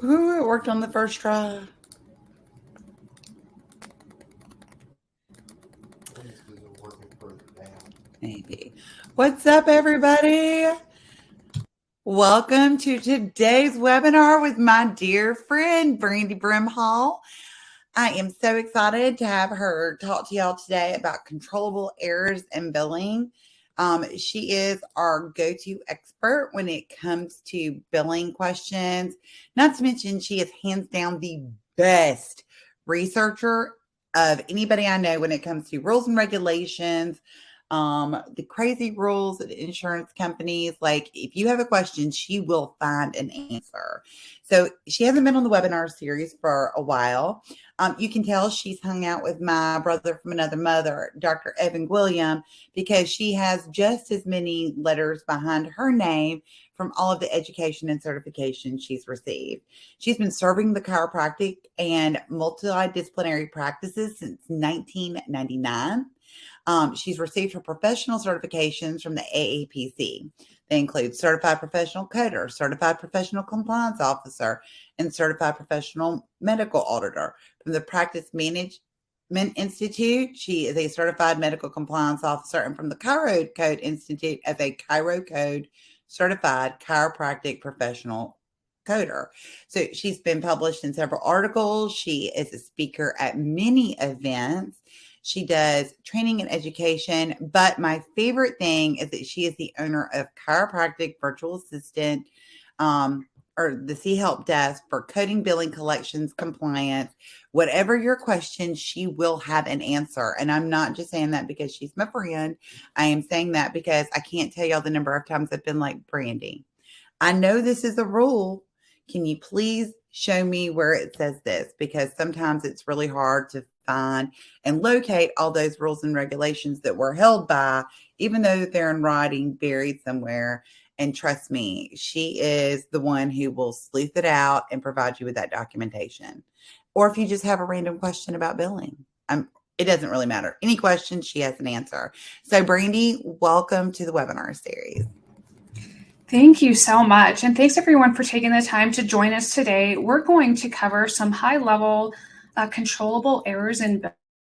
Ooh, it worked on the first try. Maybe. What's up, everybody? Welcome to today's webinar with my dear friend, Brandy Brimhall. I am so excited to have her talk to y'all today about controllable errors in billing. She is our go-to expert when it comes to billing questions. Not to mention, she is hands down the best researcher of anybody I know when it comes to rules and regulations, the crazy rules at insurance companies. Like, if you have a question, she will find an answer. So she hasn't been on the webinar series for a while. You can tell she's hung out with my brother from another mother, Dr. Evan William, because she has just as many letters behind her name from all of the education and certification she's received. She's been serving the chiropractic and multidisciplinary practices since 1999. She's received her professional certifications from the AAPC. They include Certified Professional Coder, Certified Professional Compliance Officer, and Certified Professional Medical Auditor. From the Practice Management Institute, she is a Certified Medical Compliance Officer, and from the Chiro Code Institute as a Chiro Code Certified Chiropractic Professional Coder. So she's been published in several articles. She is a speaker at many events. She does training and education, but my favorite thing is that she is the owner of Chiropractic Virtual Assistant, or the C-Help Desk for coding, billing, collections, compliance. Whatever your question, she will have an answer. And I'm not just saying that because she's my friend. I am saying that because I can't tell y'all the number of times I've been like, Brandy, I know this is a rule. Can you please show me where it says this? Because sometimes it's really hard to find and locate all those rules and regulations that we're held by, even though they're in writing buried somewhere. And trust me, she is the one who will sleuth it out and provide you with that documentation. Or if you just have a random question about billing, it doesn't really matter. Any question, she has an answer. So Brandy, welcome to the webinar series. Thank you so much. And thanks everyone for taking the time to join us today. We're going to cover some high-level controllable errors in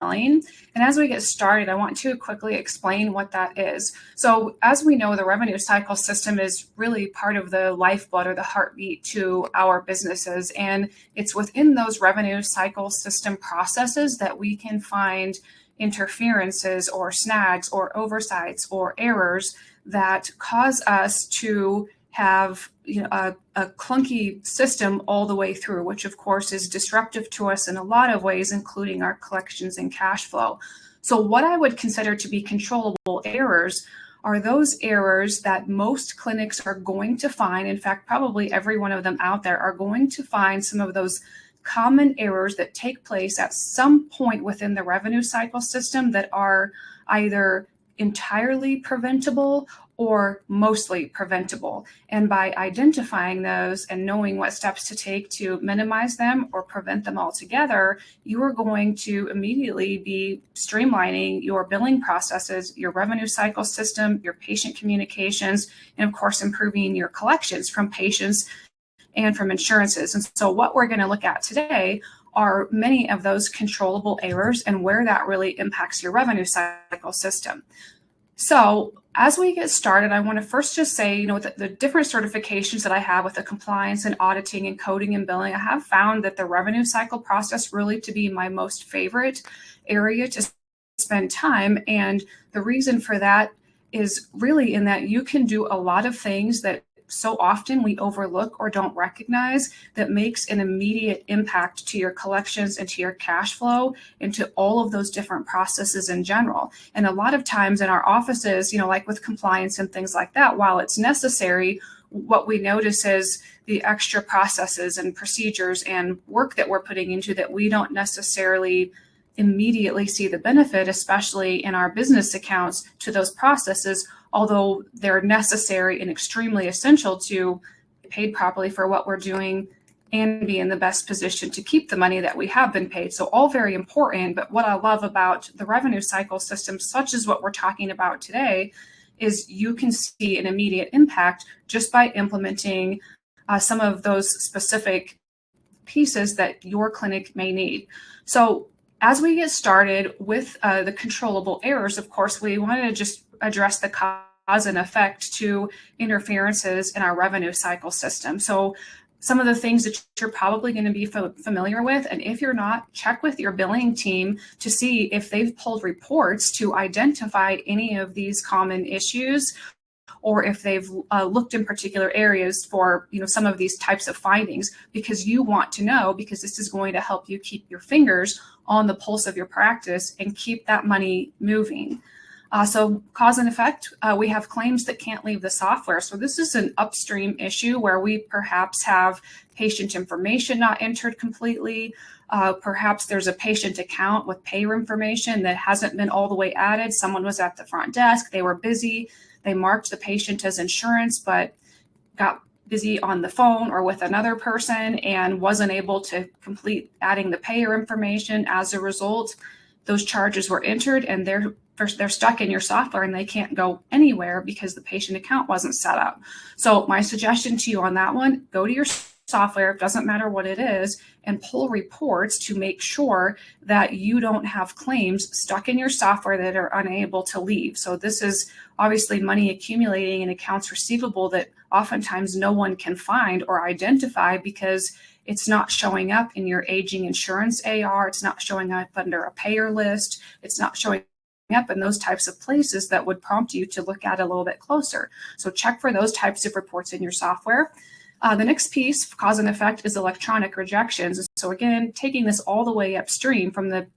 billing. And as we get started, I want to quickly explain what that is. So as we know, the revenue cycle system is really part of the lifeblood or the heartbeat to our businesses. And it's within those revenue cycle system processes that we can find interferences or snags or oversights or errors that cause us to have a clunky system all the way through, which of course is disruptive to us in a lot of ways, including our collections and cash flow. So what I would consider to be controllable errors are those errors that most clinics are going to find. In fact, probably every one of them out there are going to find some of those common errors that take place at some point within the revenue cycle system that are either entirely preventable or mostly preventable. And by identifying those and knowing what steps to take to minimize them or prevent them altogether, you are going to immediately be streamlining your billing processes, your revenue cycle system, your patient communications, and of course, improving your collections from patients and from insurances. And so what we're going to look at today are many of those controllable errors and where that really impacts your revenue cycle system. So as we get started, I want to first just say, the different certifications that I have with the compliance and auditing and coding and billing, I have found that the revenue cycle process really to be my most favorite area to spend time. And the reason for that is really in that you can do a lot of things that so often we overlook or don't recognize that makes an immediate impact to your collections and to your cash flow and to all of those different processes in general. And a lot of times in our offices, like with compliance and things like that, while it's necessary, what we notice is the extra processes and procedures and work that we're putting into that we don't necessarily immediately see the benefit, especially in our business accounts, to those processes, although they're necessary and extremely essential to be paid properly for what we're doing and be in the best position to keep the money that we have been paid. So all very important. But what I love about the revenue cycle system, such as what we're talking about today, is you can see an immediate impact just by implementing some of those specific pieces that your clinic may need. So as we get started with the controllable errors, of course, we wanted to just address the cause and effect to interferences in our revenue cycle system. So some of the things that you're probably going to be familiar with, and if you're not, check with your billing team to see if they've pulled reports to identify any of these common issues, or if they've looked in particular areas for some of these types of findings, because you want to know, because this is going to help you keep your fingers on the pulse of your practice and keep that money moving. So cause and effect, we have claims that can't leave the software. So this is an upstream issue where we perhaps have patient information not entered completely. Perhaps there's a patient account with payer information that hasn't been all the way added. Someone was at the front desk, they were busy, they marked the patient as insurance, but got busy on the phone or with another person and wasn't able to complete adding the payer information. As a result, those charges were entered and they're stuck in your software and they can't go anywhere because the patient account wasn't set up. So my suggestion to you on that one, go to your software, doesn't matter what it is, and pull reports to make sure that you don't have claims stuck in your software that are unable to leave. So this is obviously money accumulating in accounts receivable that oftentimes no one can find or identify because it's not showing up in your aging insurance AR. It's not showing up under a payer list. It's not showing up in those types of places that would prompt you to look at it a little bit closer. So check for those types of reports in your software. The next piece, cause and effect, is electronic rejections. So again, taking this all the way upstream from the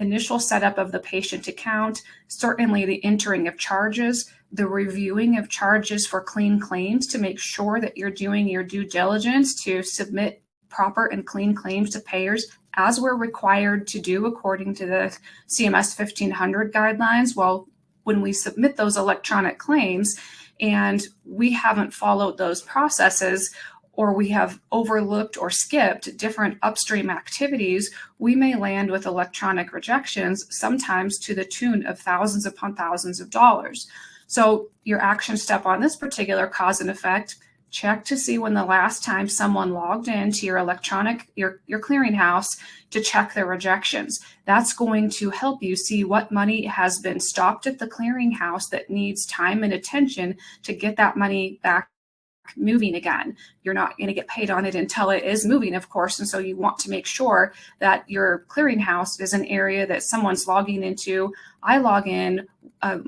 initial setup of the patient account, certainly the entering of charges, the reviewing of charges for clean claims to make sure that you're doing your due diligence to submit proper and clean claims to payers as we're required to do according to the CMS 1500 guidelines. Well, when we submit those electronic claims and we haven't followed those processes, or we have overlooked or skipped different upstream activities, we may land with electronic rejections, sometimes to the tune of thousands upon thousands of dollars. So your action step on this particular cause and effect, check to see when the last time someone logged into your your clearinghouse to check their rejections. That's going to help you see what money has been stopped at the clearinghouse that needs time and attention to get that money back moving again. You're not going to get paid on it until it is moving, of course. And so you want to make sure that your clearinghouse is an area that someone's logging into. I log in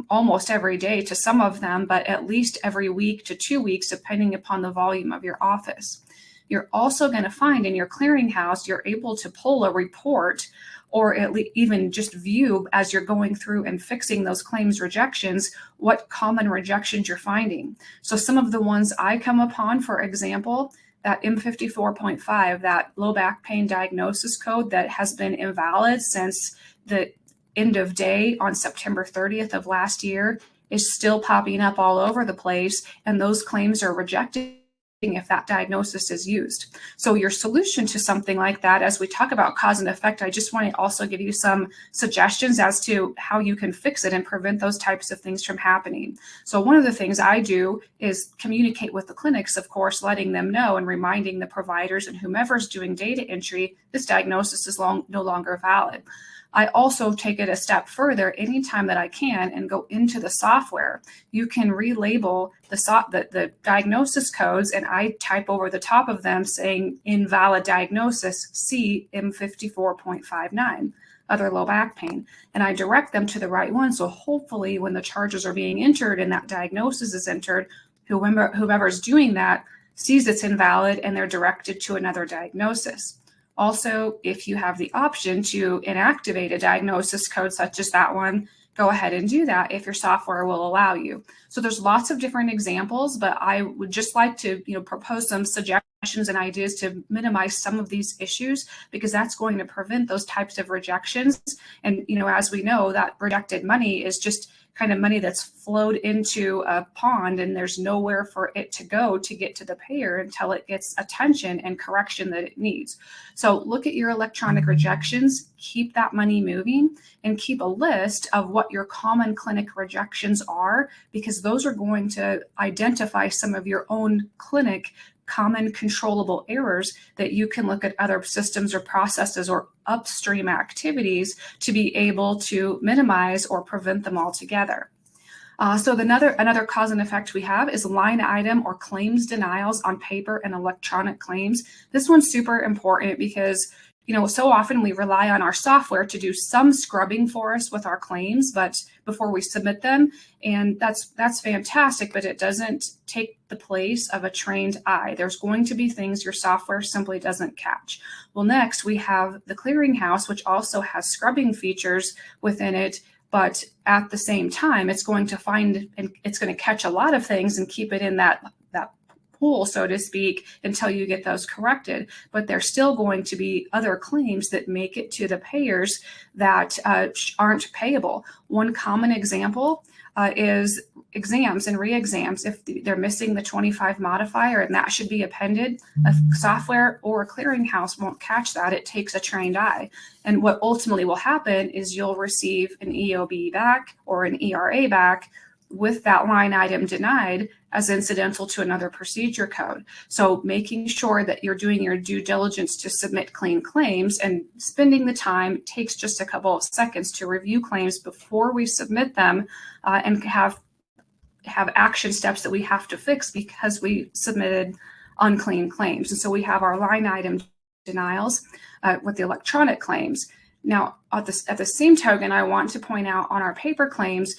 almost every day to some of them, but at least every week to 2 weeks, depending upon the volume of your office. You're also going to find in your clearinghouse, you're able to pull a report or at least even just view as you're going through and fixing those claims rejections, what common rejections you're finding. So some of the ones I come upon, for example, that M54.5, that low back pain diagnosis code that has been invalid since the end of day on September 30th of last year, is still popping up all over the place, and those claims are rejected if that diagnosis is used. So your solution to something like that, as we talk about cause and effect, I just want to also give you some suggestions as to how you can fix it and prevent those types of things from happening. So one of the things I do is communicate with the clinics, of course, letting them know and reminding the providers and whomever's doing data entry, this diagnosis is no longer valid. I also take it a step further anytime that I can and go into the software. You can relabel the diagnosis codes, and I type over the top of them saying invalid diagnosis C M54.59, other low back pain, and I direct them to the right one. So hopefully when the charges are being entered and that diagnosis is entered, whomever's doing that sees it's invalid and they're directed to another diagnosis. Also, if you have the option to inactivate a diagnosis code such as that one, go ahead and do that if your software will allow you. So there's lots of different examples, but I would just like to propose some suggestions and ideas to minimize some of these issues, because that's going to prevent those types of rejections. And as we know, that rejected money is just kind of money that's flowed into a pond, and there's nowhere for it to go to get to the payer until it gets attention and correction that it needs. So look at your electronic rejections, keep that money moving, and keep a list of what your common clinic rejections are, because those are going to identify some of your own clinic common controllable errors that you can look at other systems or processes or upstream activities to be able to minimize or prevent them altogether. So another cause and effect we have is line item or claims denials on paper and electronic claims. This one's super important because so often we rely on our software to do some scrubbing for us with our claims, but before we submit them, and that's fantastic, but it doesn't take the place of a trained eye. There's going to be things your software simply doesn't catch. Well, next we have the clearinghouse, which also has scrubbing features within it, but at the same time, it's going to find and it's going to catch a lot of things and keep it in that pool, so to speak, until you get those corrected. But there's still going to be other claims that make it to the payers that aren't payable. One common example is exams and re-exams. If they're missing the 25 modifier and that should be appended, a software or a clearinghouse won't catch that. It takes a trained eye. And what ultimately will happen is you'll receive an EOB back or an ERA back with that line item denied as incidental to another procedure code. So making sure that you're doing your due diligence to submit clean claims and spending the time takes just a couple of seconds to review claims before we submit them and have action steps that we have to fix because we submitted unclean claims. And so we have our line item denials with the electronic claims. Now, at the same token, I want to point out on our paper claims,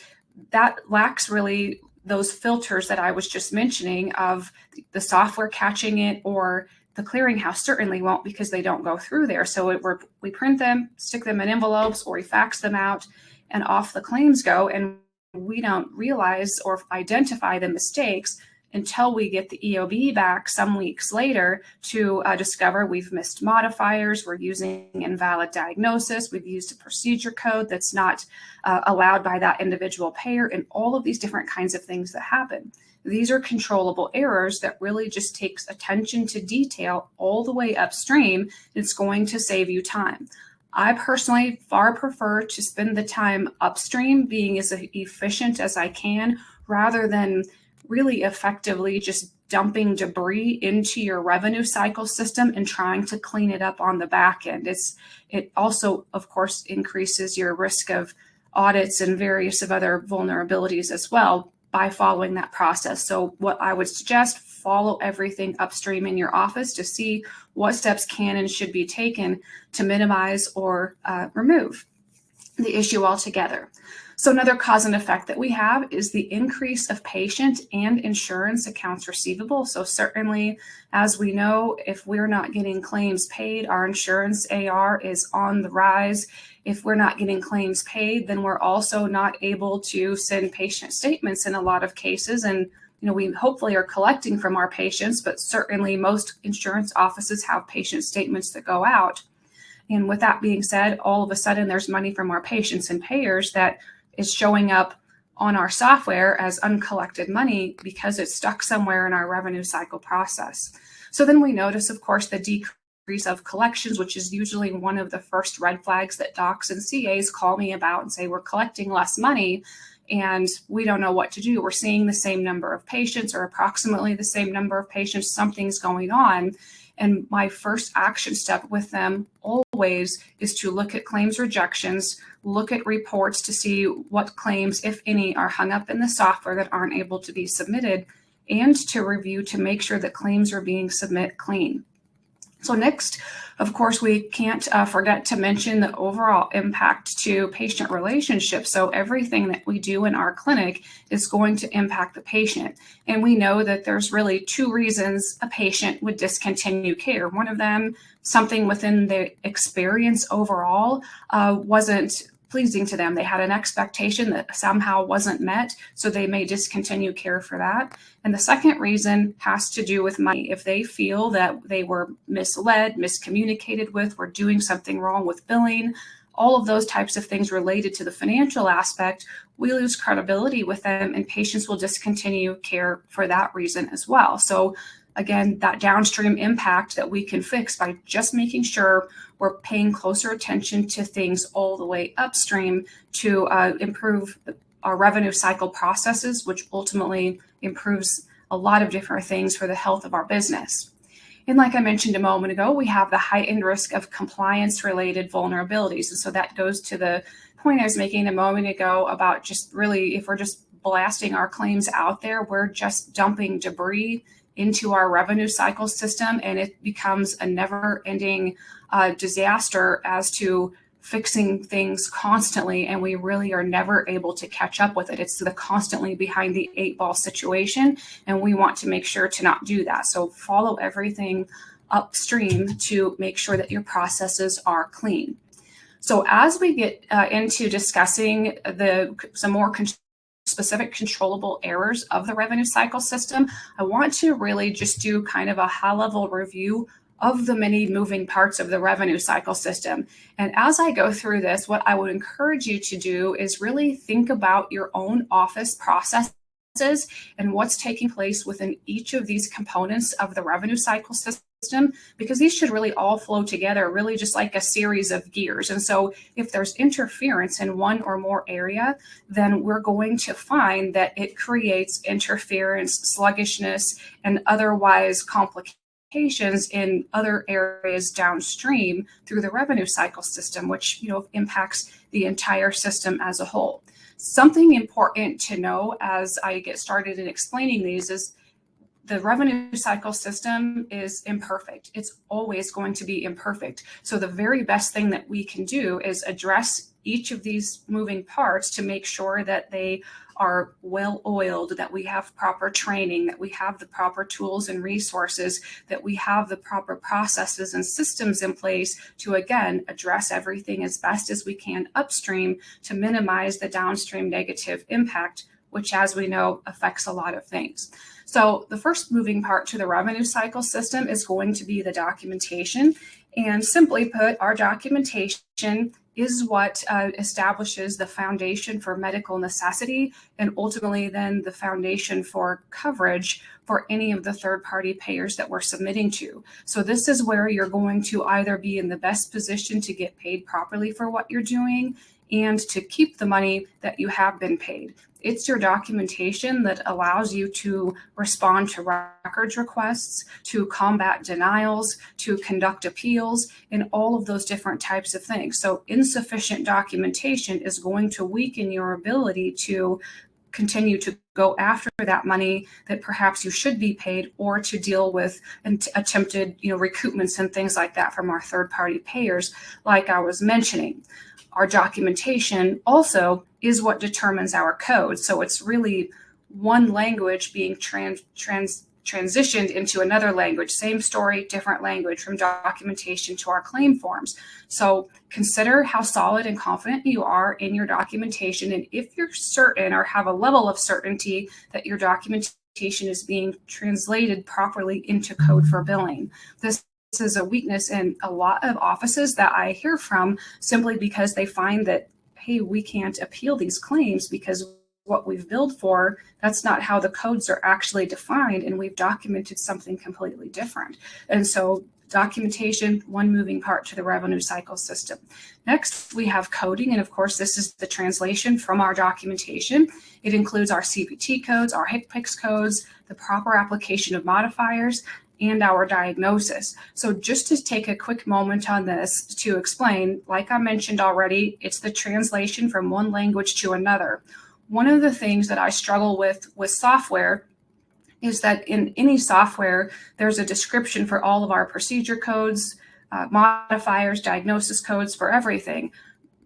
that lacks really those filters that I was just mentioning of the software catching it, or the clearinghouse certainly won't because they don't go through there. So we print them, stick them in envelopes, or we fax them out, and off the claims go. And we don't realize or identify the mistakes until we get the EOB back some weeks later to discover we've missed modifiers, we're using invalid diagnosis, we've used a procedure code that's not allowed by that individual payer, and all of these different kinds of things that happen. These are controllable errors that really just takes attention to detail all the way upstream. It's going to save you time. I personally far prefer to spend the time upstream being as efficient as I can rather than really effectively just dumping debris into your revenue cycle system and trying to clean it up on the back end. It also, of course, increases your risk of audits and various of other vulnerabilities as well by following that process. So what I would suggest, follow everything upstream in your office to see what steps can and should be taken to minimize or remove the issue altogether. So another cause and effect that we have is the increase of patient and insurance accounts receivable. So certainly, as we know, if we're not getting claims paid, our insurance AR is on the rise. If we're not getting claims paid, then we're also not able to send patient statements in a lot of cases. And we hopefully are collecting from our patients, but certainly most insurance offices have patient statements that go out. And with that being said, all of a sudden there's money from our patients and payers that is showing up on our software as uncollected money because it's stuck somewhere in our revenue cycle process. So then we notice, of course, the decrease of collections, which is usually one of the first red flags that docs and CAs call me about and say, we're collecting less money and we don't know what to do. We're seeing the same number of patients or approximately the same number of patients. Something's going on. And my first action step with them always is to look at claims rejections, look at reports to see what claims, if any, are hung up in the software that aren't able to be submitted, and to review to make sure that claims are being submit clean. So next, of course, we can't forget to mention the overall impact to patient relationships. So everything that we do in our clinic is going to impact the patient. And we know that there's really two reasons a patient would discontinue care. One of them, something within the experience overall wasn't pleasing to them. They had an expectation that somehow wasn't met, so they may discontinue care for that. And the second reason has to do with money. If they feel that they were misled, miscommunicated with, were doing something wrong with billing, all of those types of things related to the financial aspect, we lose credibility with them and patients will discontinue care for that reason as well. So again, that downstream impact that we can fix by just making sure we're paying closer attention to things all the way upstream to improve our revenue cycle processes, which ultimately improves a lot of different things for the health of our business. And like I mentioned a moment ago, we have the heightened risk of compliance-related vulnerabilities. And so that goes to the point I was making a moment ago about just really, if we're just blasting our claims out there, we're just dumping debris into our revenue cycle system, and it becomes a never-ending disaster as to fixing things constantly, and we really are never able to catch up with it. It's the constantly behind the 8-ball situation, and we want to make sure to not do that. So follow everything upstream to make sure that your processes are clean. So as we get into discussing some more specific controllable errors of the revenue cycle system, I want to really just do kind of a high-level review of the many moving parts of the revenue cycle system. And as I go through this, what I would encourage you to do is really think about your own office processes and what's taking place within each of these components of the revenue cycle system, because these should really all flow together, really just like a series of gears. And so if there's interference in one or more area, then we're going to find that it creates interference, sluggishness, and otherwise complications in other areas downstream through the revenue cycle system, which impacts the entire system as a whole. Something important to know as I get started in explaining these is the revenue cycle system is imperfect. It's always going to be imperfect. So the very best thing that we can do is address each of these moving parts to make sure that they are well oiled, that we have proper training, that we have the proper tools and resources, that we have the proper processes and systems in place to, again, address everything as best as we can upstream to minimize the downstream negative impact, which, as we know, affects a lot of things. So the first moving part to the revenue cycle system is going to be the documentation. And simply put, our documentation is what establishes the foundation for medical necessity and ultimately then the foundation for coverage for any of the third-party payers that we're submitting to. So this is where you're going to either be in the best position to get paid properly for what you're doing and to keep the money that you have been paid. It's your documentation that allows you to respond to records requests, to combat denials, to conduct appeals, and all of those different types of things. So insufficient documentation is going to weaken your ability to continue to go after that money that perhaps you should be paid, or to deal with attempted recoupments and things like that from our third-party payers, like I was mentioning. Our documentation also is what determines our code. So it's really one language being transitioned into another language, same story, different language, from documentation to our claim forms. So consider how solid and confident you are in your documentation. And if you're certain or have a level of certainty that your documentation is being translated properly into code for billing. This is a weakness in a lot of offices that I hear from, simply because they find that, hey, we can't appeal these claims because what we've billed for, that's not how the codes are actually defined, and we've documented something completely different. And so documentation, one moving part to the revenue cycle system. Next, we have coding, and of course, this is the translation from our documentation. It includes our CPT codes, our HCPCS codes, the proper application of modifiers, and our diagnosis. So just to take a quick moment on this to explain, like I mentioned already, it's the translation from one language to another. One of the things that I struggle with software is that in any software, there's a description for all of our procedure codes, modifiers, diagnosis codes for everything.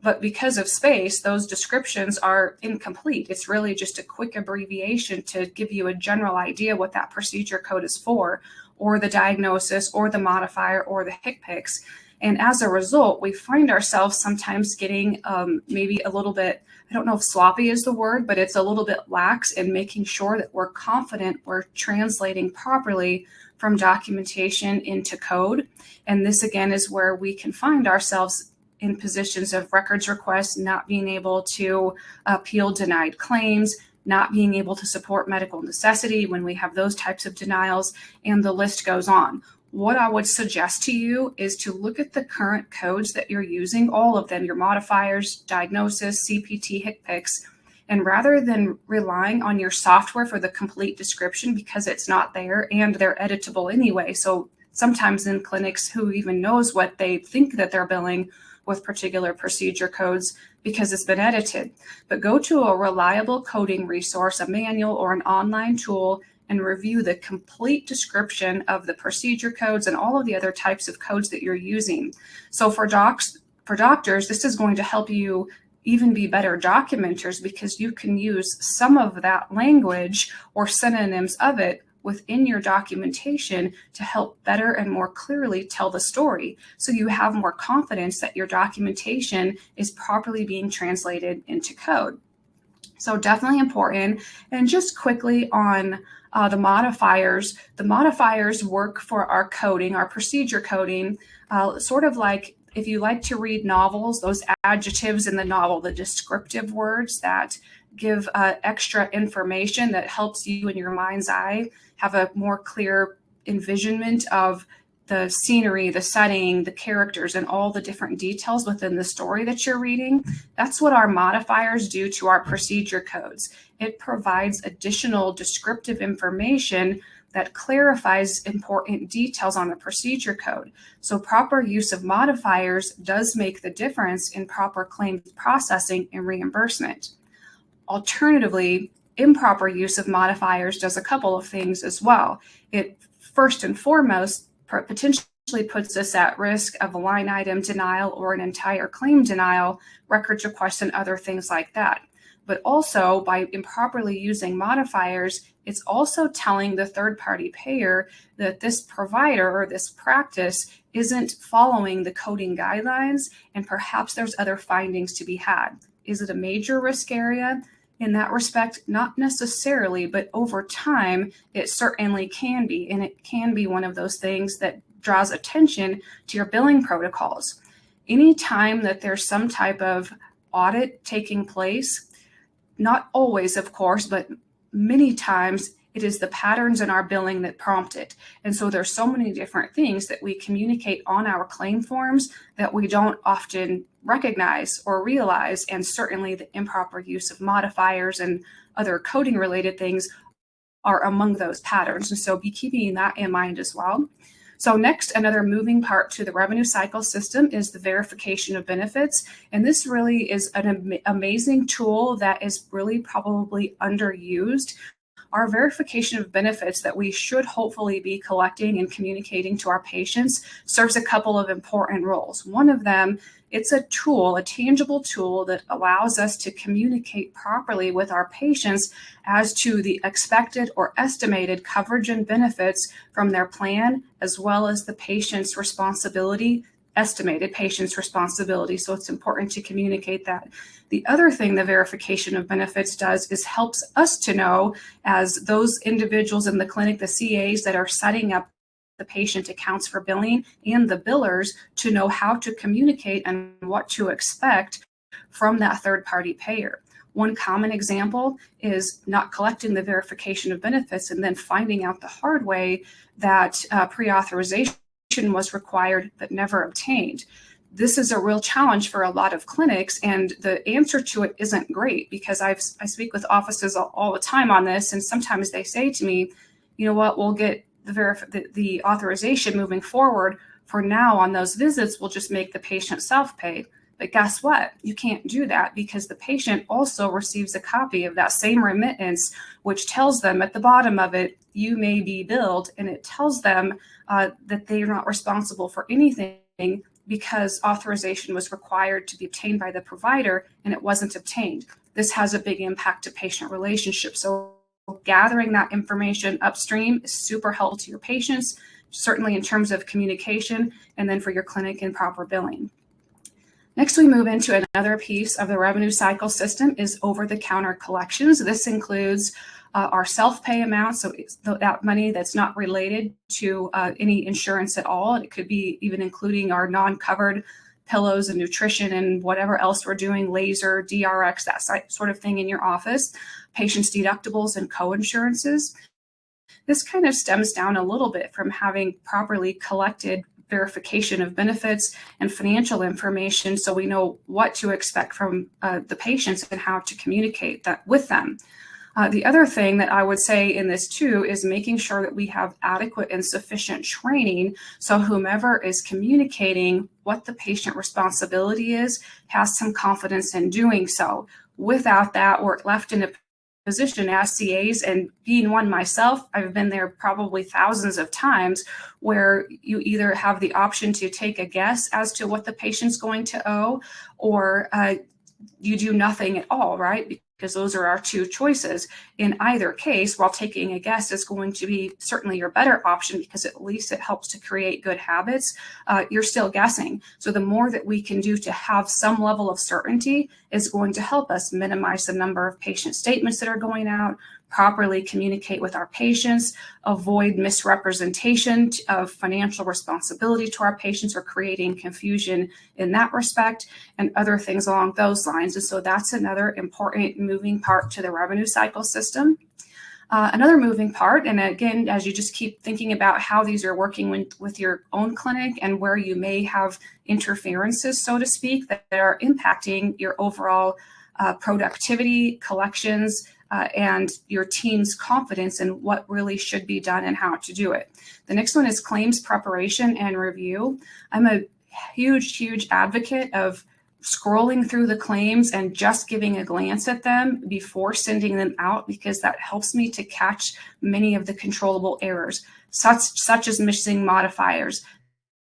But because of space, those descriptions are incomplete. It's really just a quick abbreviation to give you a general idea what that procedure code is for, or the diagnosis, or the modifier, or the HCPCS. And as a result, we find ourselves sometimes getting maybe a little bit, I don't know if sloppy is the word, but it's a little bit lax in making sure that we're confident we're translating properly from documentation into code. And this, again, is where we can find ourselves in positions of records requests, not being able to appeal denied claims, not being able to support medical necessity when we have those types of denials, and the list goes on. What I would suggest to you is to look at the current codes that you're using, all of them, your modifiers, diagnosis, CPT, HCPCS, And rather than relying on your software for the complete description, because it's not there and they're editable anyway. So sometimes in clinics, who even knows what they think that they're billing with particular procedure codes because it's been edited. But go to a reliable coding resource, a manual or an online tool, and review the complete description of the procedure codes and all of the other types of codes that you're using. So for doctors, this is going to help you even be better documenters, because you can use some of that language or synonyms of it within your documentation to help better and more clearly tell the story. So you have more confidence that your documentation is properly being translated into code. So definitely important. And just quickly on the modifiers work for our coding, our procedure coding, sort of like if you like to read novels, those adjectives in the novel, the descriptive words that give extra information that helps you in your mind's eye have a more clear envisionment of the scenery, the setting, the characters, and all the different details within the story that you're reading. That's what our modifiers do to our procedure codes. It provides additional descriptive information that clarifies important details on the procedure code. So proper use of modifiers does make the difference in proper claims processing and reimbursement. Alternatively, improper use of modifiers does a couple of things as well. It first and foremost potentially puts us at risk of a line item denial or an entire claim denial, records requests, and other things like that. But also, by improperly using modifiers, it's also telling the third-party payer that this provider or this practice isn't following the coding guidelines, and perhaps there's other findings to be had. Is it a major risk area? In that respect, not necessarily, but over time, it certainly can be. And it can be one of those things that draws attention to your billing protocols. Anytime that there's some type of audit taking place, not always, of course, but many times it is the patterns in our billing that prompt it. And so there's so many different things that we communicate on our claim forms that we don't often recognize or realize. And certainly the improper use of modifiers and other coding related things are among those patterns. And so be keeping that in mind as well. So next, another moving part to the revenue cycle system is the verification of benefits. And this really is an amazing tool that is really probably underused. Our verification of benefits that we should hopefully be collecting and communicating to our patients serves a couple of important roles. One of them, it's a tool, a tangible tool that allows us to communicate properly with our patients as to the expected or estimated coverage and benefits from their plan, as well as the patient's responsibility, estimated patient's responsibility. So it's important to communicate that. The other thing the verification of benefits does is helps us to know, as those individuals in the clinic, the CAs that are setting up the patient accounts for billing, and the billers, to know how to communicate and what to expect from that third-party payer. One common example is not collecting the verification of benefits and then finding out the hard way that pre-authorization was required but never obtained. This is a real challenge for a lot of clinics, and the answer to it isn't great, because I speak with offices all the time on this, and sometimes they say to me, you know what, we'll get the authorization moving forward. For now, on those visits, we'll just make the patient self-pay. But guess what? You can't do that, because the patient also receives a copy of that same remittance, which tells them at the bottom of it, you may be billed, and it tells them that they are not responsible for anything because authorization was required to be obtained by the provider and it wasn't obtained. This has a big impact to patient relationships. So gathering that information upstream is super helpful to your patients, certainly in terms of communication, and then for your clinic and proper billing. Next, we move into another piece of the revenue cycle system is over-the-counter collections. This includes our self-pay amounts, so it's that money that's not related to any insurance at all. It could be even including our non-covered pillows and nutrition and whatever else we're doing, laser, DRX, that sort of thing in your office, patients' deductibles and co-insurances. This kind of stems down a little bit from having properly collected verification of benefits and financial information so we know what to expect from the patients and how to communicate that with them. The other thing that I would say in this too is making sure that we have adequate and sufficient training so whomever is communicating what the patient responsibility is has some confidence in doing so. Without that, we're left in a position as CAs, and being one myself, I've been there probably thousands of times, where you either have the option to take a guess as to what the patient's going to owe, or you do nothing at all, right? Because those are our two choices. In either case, while taking a guess is going to be certainly your better option because at least it helps to create good habits, you're still guessing. So the more that we can do to have some level of certainty is going to help us minimize the number of patient statements that are going out, properly communicate with our patients, avoid misrepresentation of financial responsibility to our patients or creating confusion in that respect, and other things along those lines. And so that's another important moving part to the revenue cycle system. Another moving part, and again, as you just keep thinking about how these are working with your own clinic and where you may have interferences, so to speak, that are impacting your overall productivity, collections, and your team's confidence in what really should be done and how to do it. The next one is claims preparation and review. I'm a huge advocate of scrolling through the claims and just giving a glance at them before sending them out, because that helps me to catch many of the controllable errors, such as missing modifiers,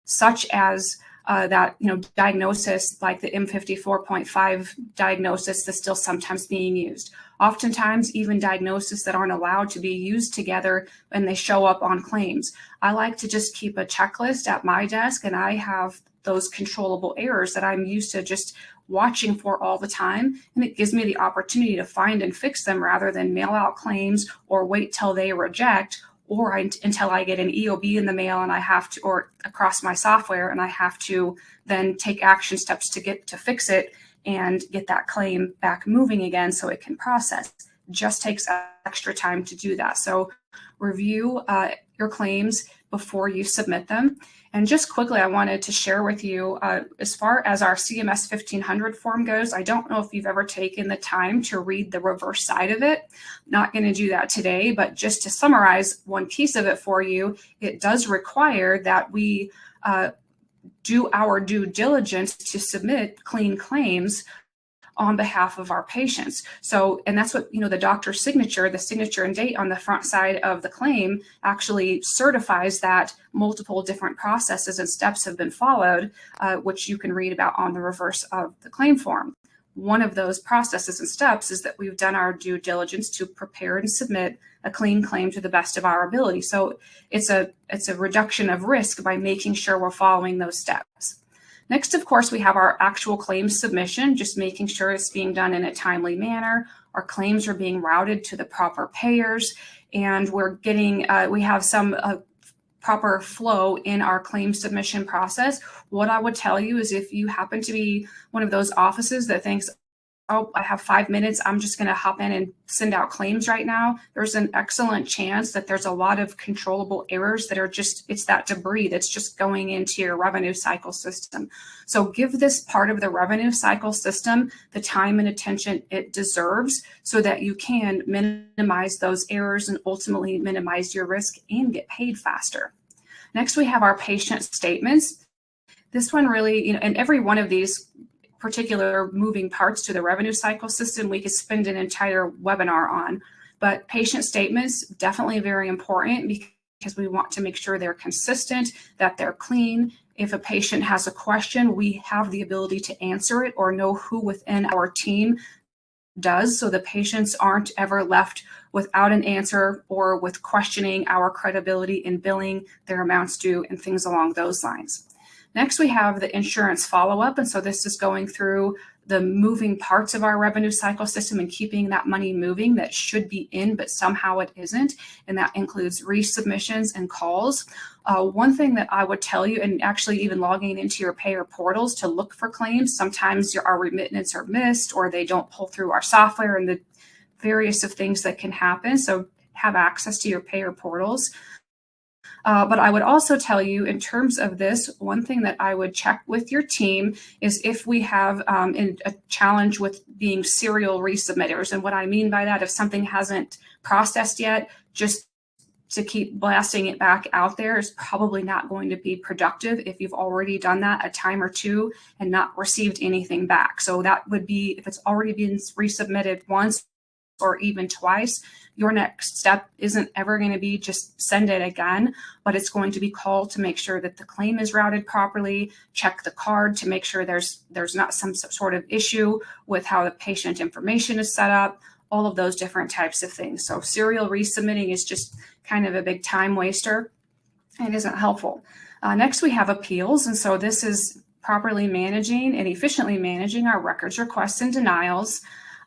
such as that diagnosis like the M54.5 diagnosis that's still sometimes being used. Oftentimes, even diagnoses that aren't allowed to be used together when they show up on claims. I like to just keep a checklist at my desk, and I have those controllable errors that I'm used to just watching for all the time. And it gives me the opportunity to find and fix them rather than mail out claims or wait till they reject, or until I get an EOB in the mail and I have to, or across my software, and I have to then take action steps to fix it and get that claim back moving again so it can process. It just takes extra time to do that. So review your claims before you submit them. And just quickly, I wanted to share with you, as far as our CMS 1500 form goes, I don't know if you've ever taken the time to read the reverse side of it. Not going to do that today, but just to summarize one piece of it for you, it does require that we do our due diligence to submit clean claims on behalf of our patients. So, and that's what, the doctor's signature, the signature and date on the front side of the claim actually certifies that multiple different processes and steps have been followed, which you can read about on the reverse of the claim form. One of those processes and steps is that we've done our due diligence to prepare and submit a clean claim to the best of our ability. So it's a reduction of risk by making sure we're following those steps. Next, of course, we have our actual claims submission, just making sure it's being done in a timely manner. Our claims are being routed to the proper payers, and we're getting, we have some proper flow in our claim submission process. What I would tell you is if you happen to be one of those offices that thinks, oh, I have 5 minutes, I'm just going to hop in and send out claims right now, there's an excellent chance that there's a lot of controllable errors that are just, it's that debris that's just going into your revenue cycle system. So give this part of the revenue cycle system the time and attention it deserves so that you can minimize those errors and ultimately minimize your risk and get paid faster. Next, we have our patient statements. This one really, and every one of these particular moving parts to the revenue cycle system, we could spend an entire webinar on. But patient statements, definitely very important because we want to make sure they're consistent, that they're clean. If a patient has a question, we have the ability to answer it or know who within our team does, so the patients aren't ever left without an answer or with questioning our credibility in billing their amounts due and things along those lines. Next, we have the insurance follow-up. And so this is going through the moving parts of our revenue cycle system and keeping that money moving that should be in, but somehow it isn't. And that includes resubmissions and calls. One thing that I would tell you, and actually even logging into your payer portals to look for claims, sometimes our remittances are missed or they don't pull through our software and the various of things that can happen. So have access to your payer portals. But I would also tell you, in terms of this, one thing that I would check with your team is if we have a challenge with being serial resubmitters. And what I mean by that, if something hasn't processed yet, just to keep blasting it back out there is probably not going to be productive if you've already done that a time or two and not received anything back. So that would be, if it's already been resubmitted once or even twice, your next step isn't ever going to be just send it again, but it's going to be called to make sure that the claim is routed properly, check the card to make sure there's not some sort of issue with how the patient information is set up, all of those different types of things. So serial resubmitting is just kind of a big time waster and isn't helpful. Next, we have appeals. And so this is properly managing and efficiently managing our records, requests, and denials.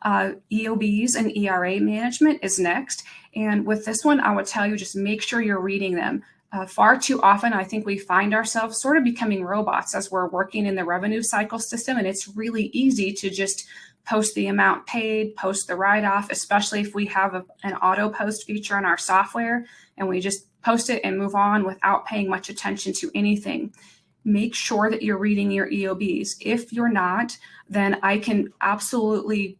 EOBs and ERA management is next. And with this one, I would tell you, just make sure you're reading them. Far too often, I think we find ourselves sort of becoming robots as we're working in the revenue cycle system. And it's really easy to just post the amount paid, post the write-off, especially if we have an auto post feature in our software, and we just post it and move on without paying much attention to anything. Make sure that you're reading your EOBs. If you're not, then I can absolutely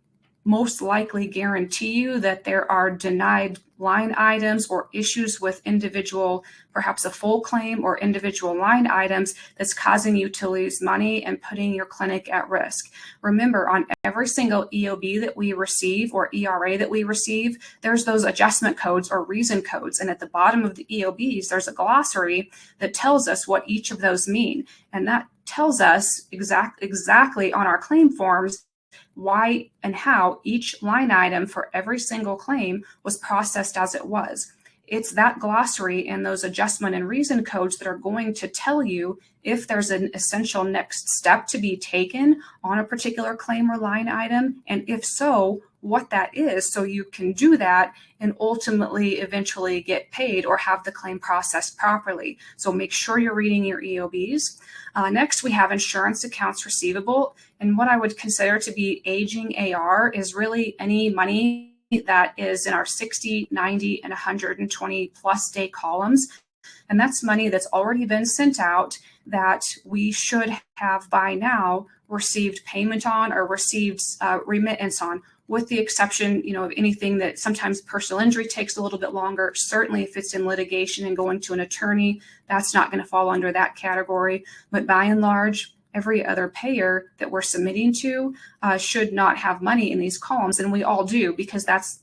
most likely guarantee you that there are denied line items or issues with individual, perhaps a full claim or individual line items that's causing you to lose money and putting your clinic at risk. Remember, on every single EOB that we receive or ERA that we receive, there's those adjustment codes or reason codes. And at the bottom of the EOBs, there's a glossary that tells us what each of those mean. And that tells us exactly on our claim forms why and how each line item for every single claim was processed as it was. It's that glossary and those adjustment and reason codes that are going to tell you if there's an essential next step to be taken on a particular claim or line item, and if so, what that is, so you can do that and ultimately eventually get paid or have the claim processed properly. So make sure you're reading your EOBs. Next, we have insurance accounts receivable. And what I would consider to be aging AR is really any money that is in our 60, 90, and 120 plus day columns. And that's money that's already been sent out that we should have by now received payment on or received remittance on, with the exception, of anything that sometimes personal injury takes a little bit longer. Certainly if it's in litigation and going to an attorney, that's not going to fall under that category. But by and large, every other payer that we're submitting to should not have money in these columns. And we all do, because that's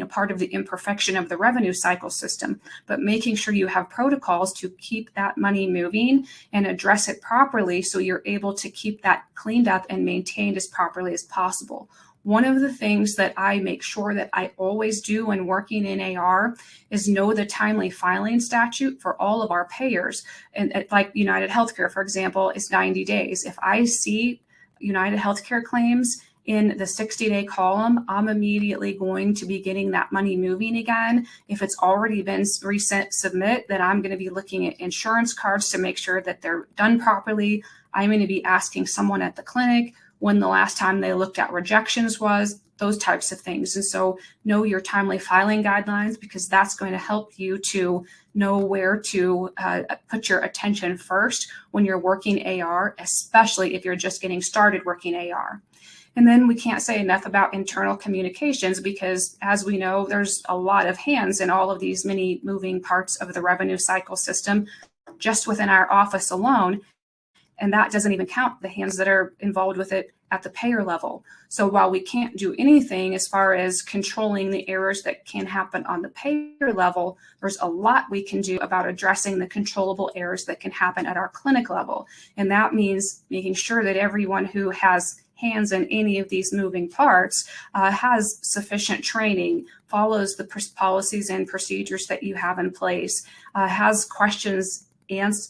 part of the imperfection of the revenue cycle system. But making sure you have protocols to keep that money moving and address it properly so you're able to keep that cleaned up and maintained as properly as possible. One of the things that I make sure that I always do when working in AR is know the timely filing statute for all of our payers. And like United Healthcare, for example, is 90 days. If I see United Healthcare claims in the 60-day column, I'm immediately going to be getting that money moving again. If it's already been submit, then I'm going to be looking at insurance cards to make sure that they're done properly. I'm going to be asking someone at the clinic when the last time they looked at rejections was, those types of things. And so know your timely filing guidelines, because that's going to help you to know where to put your attention first when you're working AR, especially if you're just getting started working AR. And then we can't say enough about internal communications, because as we know, there's a lot of hands in all of these many moving parts of the revenue cycle system just within our office alone. And that doesn't even count the hands that are involved with it at the payer level. So while we can't do anything as far as controlling the errors that can happen on the payer level, there's a lot we can do about addressing the controllable errors that can happen at our clinic level. And that means making sure that everyone who has hands in any of these moving parts has sufficient training, follows the policies and procedures that you have in place, has questions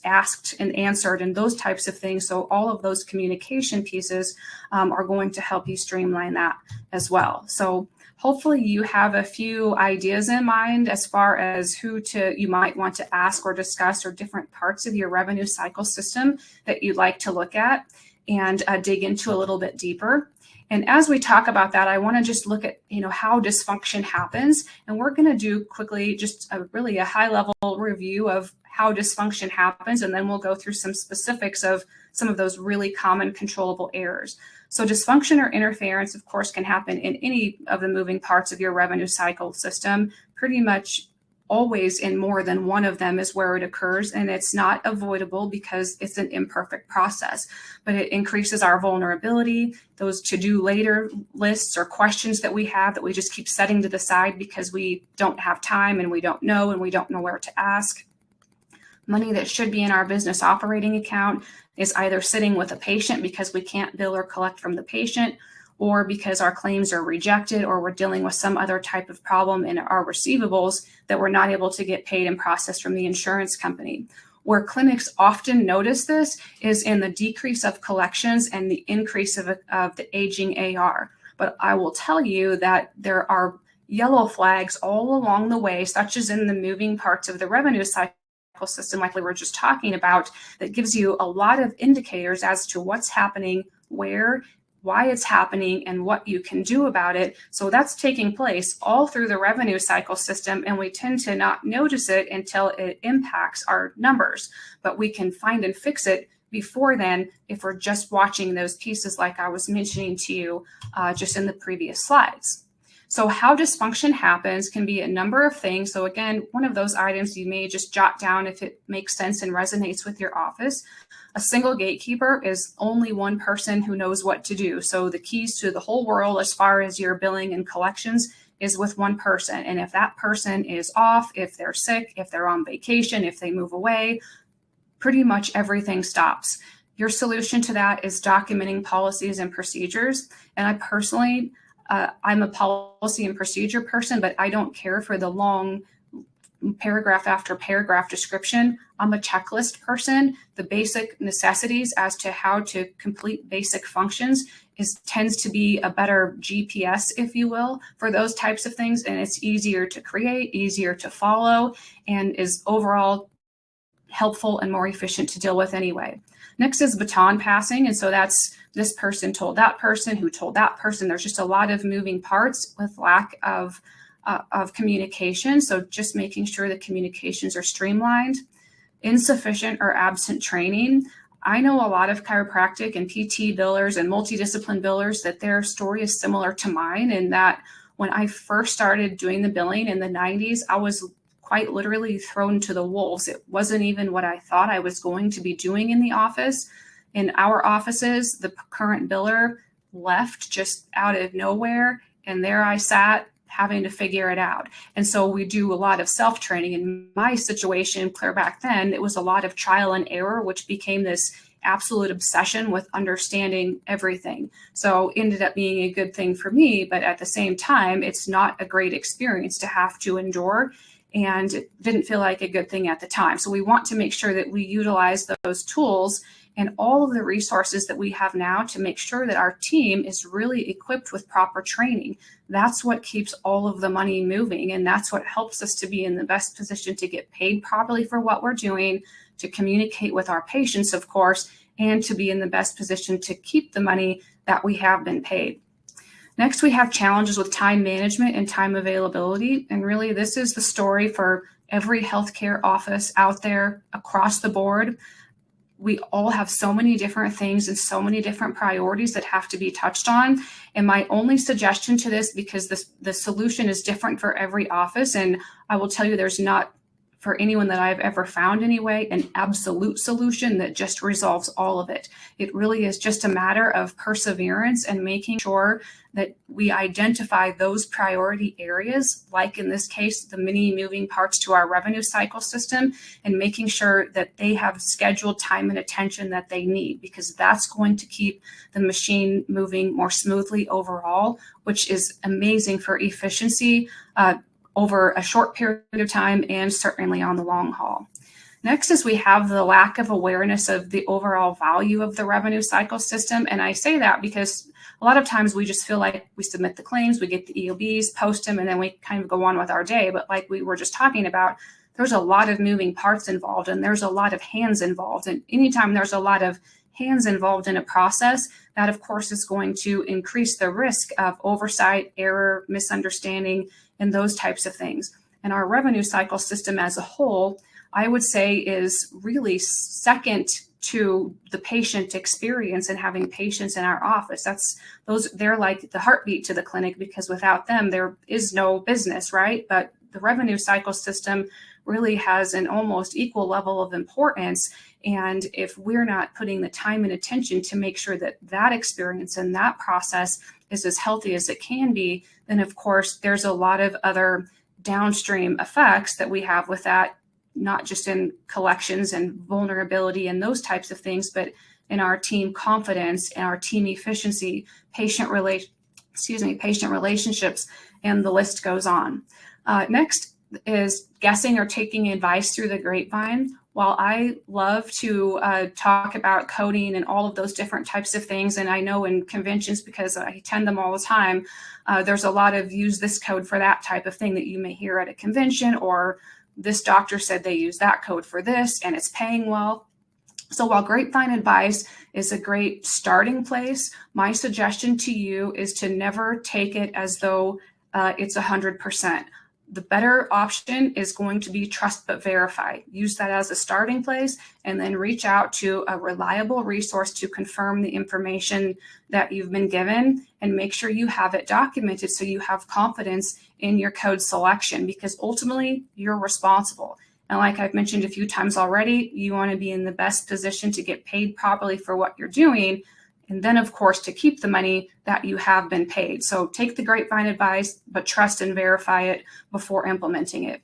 asked and answered, and those types of things. So all of those communication pieces are going to help you streamline that as well. So hopefully you have a few ideas in mind as far as who you might want to ask or discuss, or different parts of your revenue cycle system that you'd like to look at. and dig into a little bit deeper. And as we talk about that, I want to just look at, how dysfunction happens. And we're going to do quickly just really a high level review of how dysfunction happens. And then we'll go through some specifics of some of those really common controllable errors. So dysfunction or interference, of course, can happen in any of the moving parts of your revenue cycle system. Pretty much always in more than one of them is where it occurs, and it's not avoidable because it's an imperfect process, but it increases our vulnerability. Those to-do later lists or questions that we have that we just keep setting to the side because we don't have time and we don't know where to ask. Money that should be in our business operating account is either sitting with a patient because we can't bill or collect from the patient, or because our claims are rejected, or we're dealing with some other type of problem in our receivables that we're not able to get paid and processed from the insurance company. Where clinics often notice this is in the decrease of collections and the increase of the aging AR. But I will tell you that there are yellow flags all along the way, such as in the moving parts of the revenue cycle system, like we were just talking about, that gives you a lot of indicators as to what's happening, where, why it's happening, and what you can do about it. So that's taking place all through the revenue cycle system, and we tend to not notice it until it impacts our numbers. But we can find and fix it before then if we're just watching those pieces like I was mentioning to you just in the previous slides. So how dysfunction happens can be a number of things. So again, one of those items you may just jot down if it makes sense and resonates with your office. A single gatekeeper is only one person who knows what to do. So the keys to the whole world as far as your billing and collections is with one person. And if that person is off, if they're sick, if they're on vacation, if they move away, pretty much everything stops. Your solution to that is documenting policies and procedures. And I personally, I'm a policy and procedure person, but I don't care for the long paragraph after paragraph description. I'm a checklist person. The basic necessities as to how to complete basic functions tends to be a better GPS, if you will, for those types of things. And it's easier to create, easier to follow, and is overall helpful and more efficient to deal with anyway. Next is baton passing. And so that's this person told that person who told that person. There's just a lot of moving parts with lack of communication. So just making sure the communications are streamlined. Insufficient or absent training. I know a lot of chiropractic and PT billers and multidiscipline billers that their story is similar to mine, in that when I first started doing the billing in the 90s, I was quite literally thrown to the wolves. It wasn't even what I thought I was going to be doing in the office. In our offices, the current biller left just out of nowhere, and there I sat having to figure it out. And so we do a lot of self-training. In my situation, clear back then, it was a lot of trial and error, which became this absolute obsession with understanding everything. So ended up being a good thing for me, but at the same time, it's not a great experience to have to endure, and it didn't feel like a good thing at the time. So we want to make sure that we utilize those tools and all of the resources that we have now to make sure that our team is really equipped with proper training. That's what keeps all of the money moving, and that's what helps us to be in the best position to get paid properly for what we're doing, to communicate with our patients, of course, and to be in the best position to keep the money that we have been paid. Next, we have challenges with time management and time availability. And really, this is the story for every healthcare office out there across the board. We all have so many different things and so many different priorities that have to be touched on. And my only suggestion to this, because the solution is different for every office, and I will tell you there's not, for anyone that I've ever found anyway, an absolute solution that just resolves all of it. It really is just a matter of perseverance and making sure that we identify those priority areas, like in this case, the many moving parts to our revenue cycle system, and making sure that they have scheduled time and attention that they need, because that's going to keep the machine moving more smoothly overall, which is amazing for efficiency over a short period of time and certainly on the long haul. Next is we have the lack of awareness of the overall value of the revenue cycle system. And I say that because a lot of times we just feel like we submit the claims, we get the EOBs, post them, and then we kind of go on with our day. But like we were just talking about, there's a lot of moving parts involved, and there's a lot of hands involved. And anytime there's a lot of hands involved in a process, that of course is going to increase the risk of oversight, error, misunderstanding, and those types of things. And our revenue cycle system as a whole, I would say, is really second to the patient experience and having patients in our office. They're like the heartbeat to the clinic, because without them, there is no business, right? But the revenue cycle system really has an almost equal level of importance. And if we're not putting the time and attention to make sure that that experience and that process is as healthy as it can be, then of course there's a lot of other downstream effects that we have with that, not just in collections and vulnerability and those types of things, but in our team confidence and our team efficiency, patient relationships, and the list goes on. Next is guessing or taking advice through the grapevine. While I love to talk about coding and all of those different types of things, and I know in conventions, because I attend them all the time, there's a lot of use this code for that type of thing that you may hear at a convention, or this doctor said they use that code for this and it's paying well. So while grapevine advice is a great starting place, my suggestion to you is to never take it as though it's 100%. The better option is going to be trust but verify. Use that as a starting place, and then reach out to a reliable resource to confirm the information that you've been given, and make sure you have it documented so you have confidence in your code selection, because ultimately you're responsible. And like I've mentioned a few times already, you want to be in the best position to get paid properly for what you're doing, and then of course to keep the money that you have been paid. So take the grapevine advice, but trust and verify it before implementing it.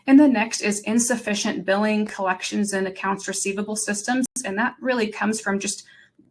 And then next is insufficient billing, collections, and accounts receivable systems. And that really comes from just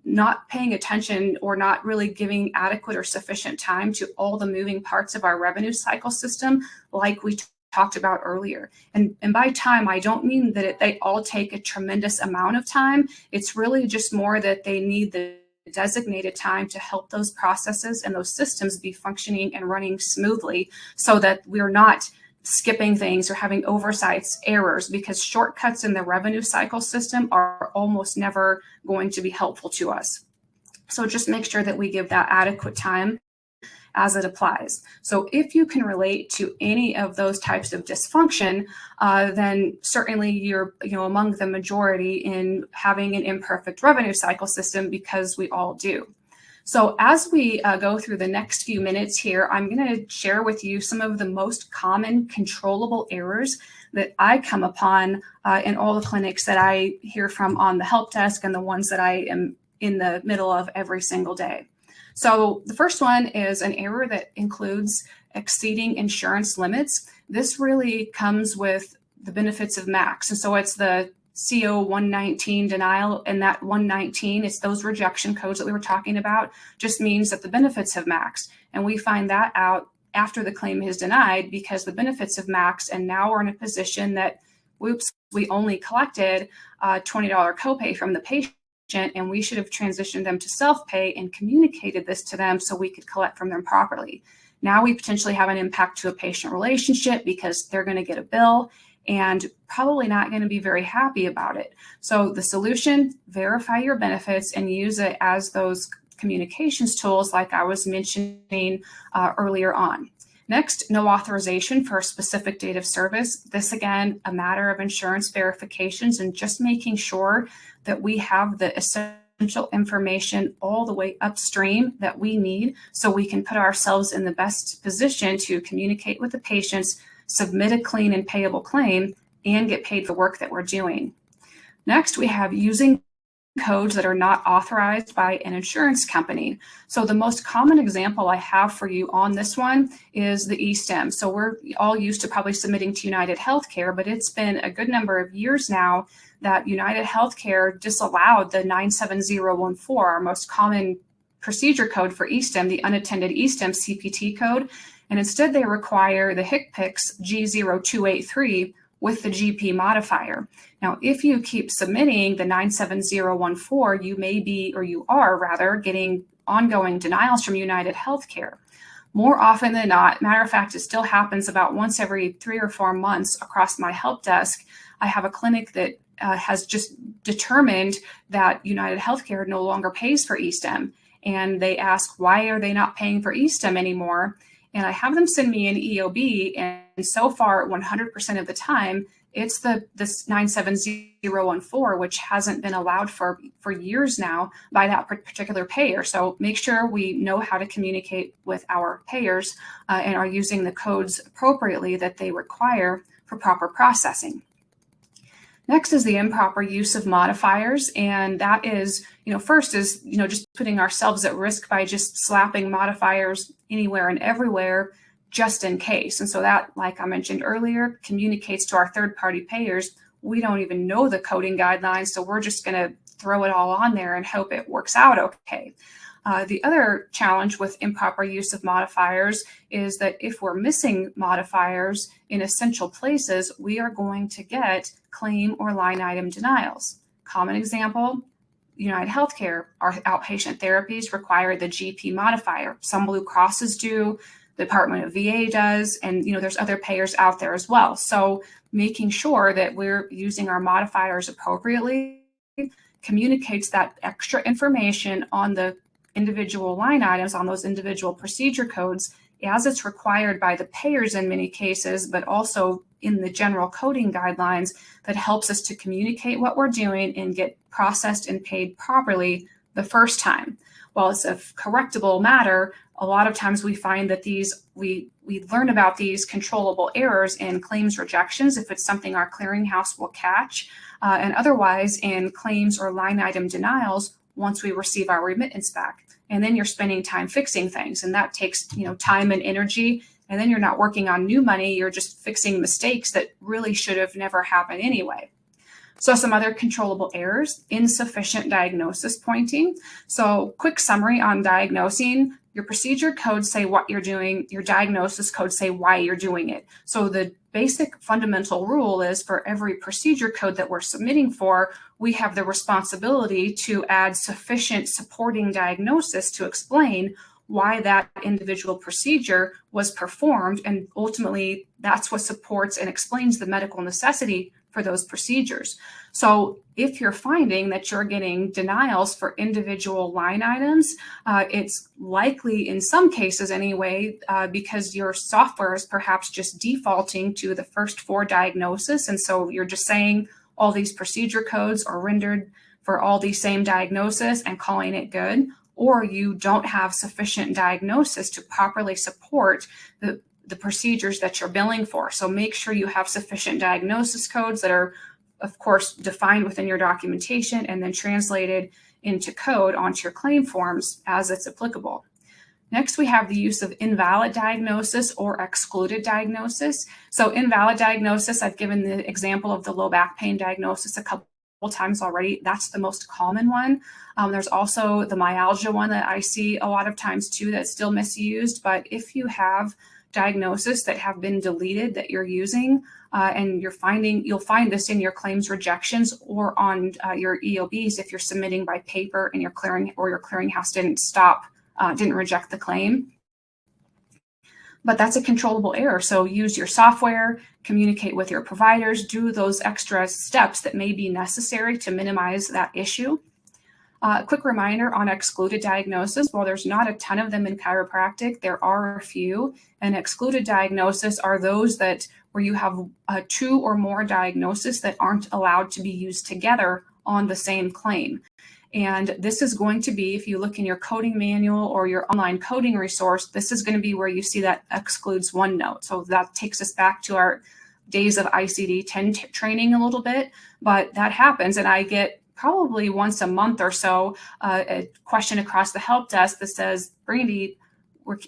not paying attention or not really giving adequate or sufficient time to all the moving parts of our revenue cycle system, like we talked about earlier. And by time, I don't mean that they all take a tremendous amount of time. It's really just more that they need the designated time to help those processes and those systems be functioning and running smoothly, so that we're not skipping things or having oversights, errors, because shortcuts in the revenue cycle system are almost never going to be helpful to us. So just make sure that we give that adequate time as it applies. So if you can relate to any of those types of dysfunction, then certainly you're among the majority in having an imperfect revenue cycle system, because we all do. So as we go through the next few minutes here, I'm going to share with you some of the most common controllable errors that I come upon in all the clinics that I hear from on the help desk, and the ones that I am in the middle of every single day. So the first one is an error that includes exceeding insurance limits. This really comes with the benefits of max. And so it's the CO 119 denial, and that 119, it's those rejection codes that we were talking about, just means that the benefits have maxed. And we find that out after the claim is denied, because the benefits have maxed, and now we're in a position that, whoops, we only collected a $20 copay from the patient, and we should have transitioned them to self-pay and communicated this to them so we could collect from them properly. Now we potentially have an impact to a patient relationship, because they're going to get a bill and probably not going to be very happy about it. So the solution, verify your benefits and use it as those communications tools like I was mentioning earlier on. Next, no authorization for a specific date of service. This, again, a matter of insurance verifications and just making sure that we have the essential information all the way upstream that we need, so we can put ourselves in the best position to communicate with the patients, submit a clean and payable claim, and get paid for work that we're doing. Next, we have using codes that are not authorized by an insurance company. So the most common example I have for you on this one is the eSTEM. So we're all used to probably submitting to United Healthcare, but it's been a good number of years now that United Healthcare disallowed the 97014, our most common procedure code for eSTEM, the unattended eSTEM CPT code. And instead they require the HCPCS G0283 with the GP modifier. Now, if you keep submitting the 97014, you may be, or you are rather, getting ongoing denials from United Healthcare. More often than not, matter of fact, it still happens about once every 3 or 4 months across my help desk. I have a clinic that has just determined that United Healthcare no longer pays for eSTEM. And they ask, why are they not paying for eSTEM anymore? And I have them send me an EOB. And so far, 100% of the time, it's this 97014, which hasn't been allowed for years now by that particular payer. So make sure we know how to communicate with our payers and are using the codes appropriately that they require for proper processing. Next is the improper use of modifiers. And that is, first is, just putting ourselves at risk by just slapping modifiers anywhere and everywhere just in case. And so that, like I mentioned earlier, communicates to our third-party payers, we don't even know the coding guidelines, so we're just going to throw it all on there and hope it works out okay. The other challenge with improper use of modifiers is that if we're missing modifiers in essential places, we are going to get claim or line item denials. Common example, United Healthcare, our outpatient therapies require the GP modifier. Some Blue Crosses do, the Department of VA does, and there's other payers out there as well. So making sure that we're using our modifiers appropriately communicates that extra information on the individual line items, on those individual procedure codes, as it's required by the payers in many cases, but also in the general coding guidelines that helps us to communicate what we're doing and get processed and paid properly the first time. While it's a correctable matter, a lot of times we find that we learn about these controllable errors in claims rejections if it's something our clearinghouse will catch, and otherwise in claims or line item denials once we receive our remittance back. And then you're spending time fixing things, and that takes time and energy. And then you're not working on new money, you're just fixing mistakes that really should have never happened anyway. So some other controllable errors: insufficient diagnosis pointing. So quick summary on diagnosing: your procedure codes say what you're doing, your diagnosis codes say why you're doing it. So the basic fundamental rule is for every procedure code that we're submitting for, we have the responsibility to add sufficient supporting diagnosis to explain why that individual procedure was performed. And ultimately, that's what supports and explains the medical necessity for those procedures. So if you're finding that you're getting denials for individual line items, it's likely in some cases anyway, because your software is perhaps just defaulting to the first 4 diagnoses. And so you're just saying all these procedure codes are rendered for all these same diagnoses and calling it good, or you don't have sufficient diagnosis to properly support the procedures that you're billing for. So make sure you have sufficient diagnosis codes that are, of course, defined within your documentation and then translated into code onto your claim forms as it's applicable. Next, we have the use of invalid diagnosis or excluded diagnosis. So invalid diagnosis, I've given the example of the low back pain diagnosis a couple times already. That's the most common one. There's also the myalgia one that I see a lot of times too that's still misused. But if you have diagnosis that have been deleted that you're using, and you'll find this in your claims rejections or on your EOBs if you're submitting by paper and your clearinghouse didn't reject the claim. But that's a controllable error. So use your software, communicate with your providers, do those extra steps that may be necessary to minimize that issue. Quick reminder on excluded diagnosis: while there's not a ton of them in chiropractic, there are a few. And excluded diagnosis are those where you have 2 or more diagnoses that aren't allowed to be used together on the same claim. And this is going to be, if you look in your coding manual or your online coding resource, this is going to be where you see that excludes one note. So that takes us back to our days of ICD-10 training a little bit, but that happens. And I get probably once a month or so a question across the help desk that says, Brandy,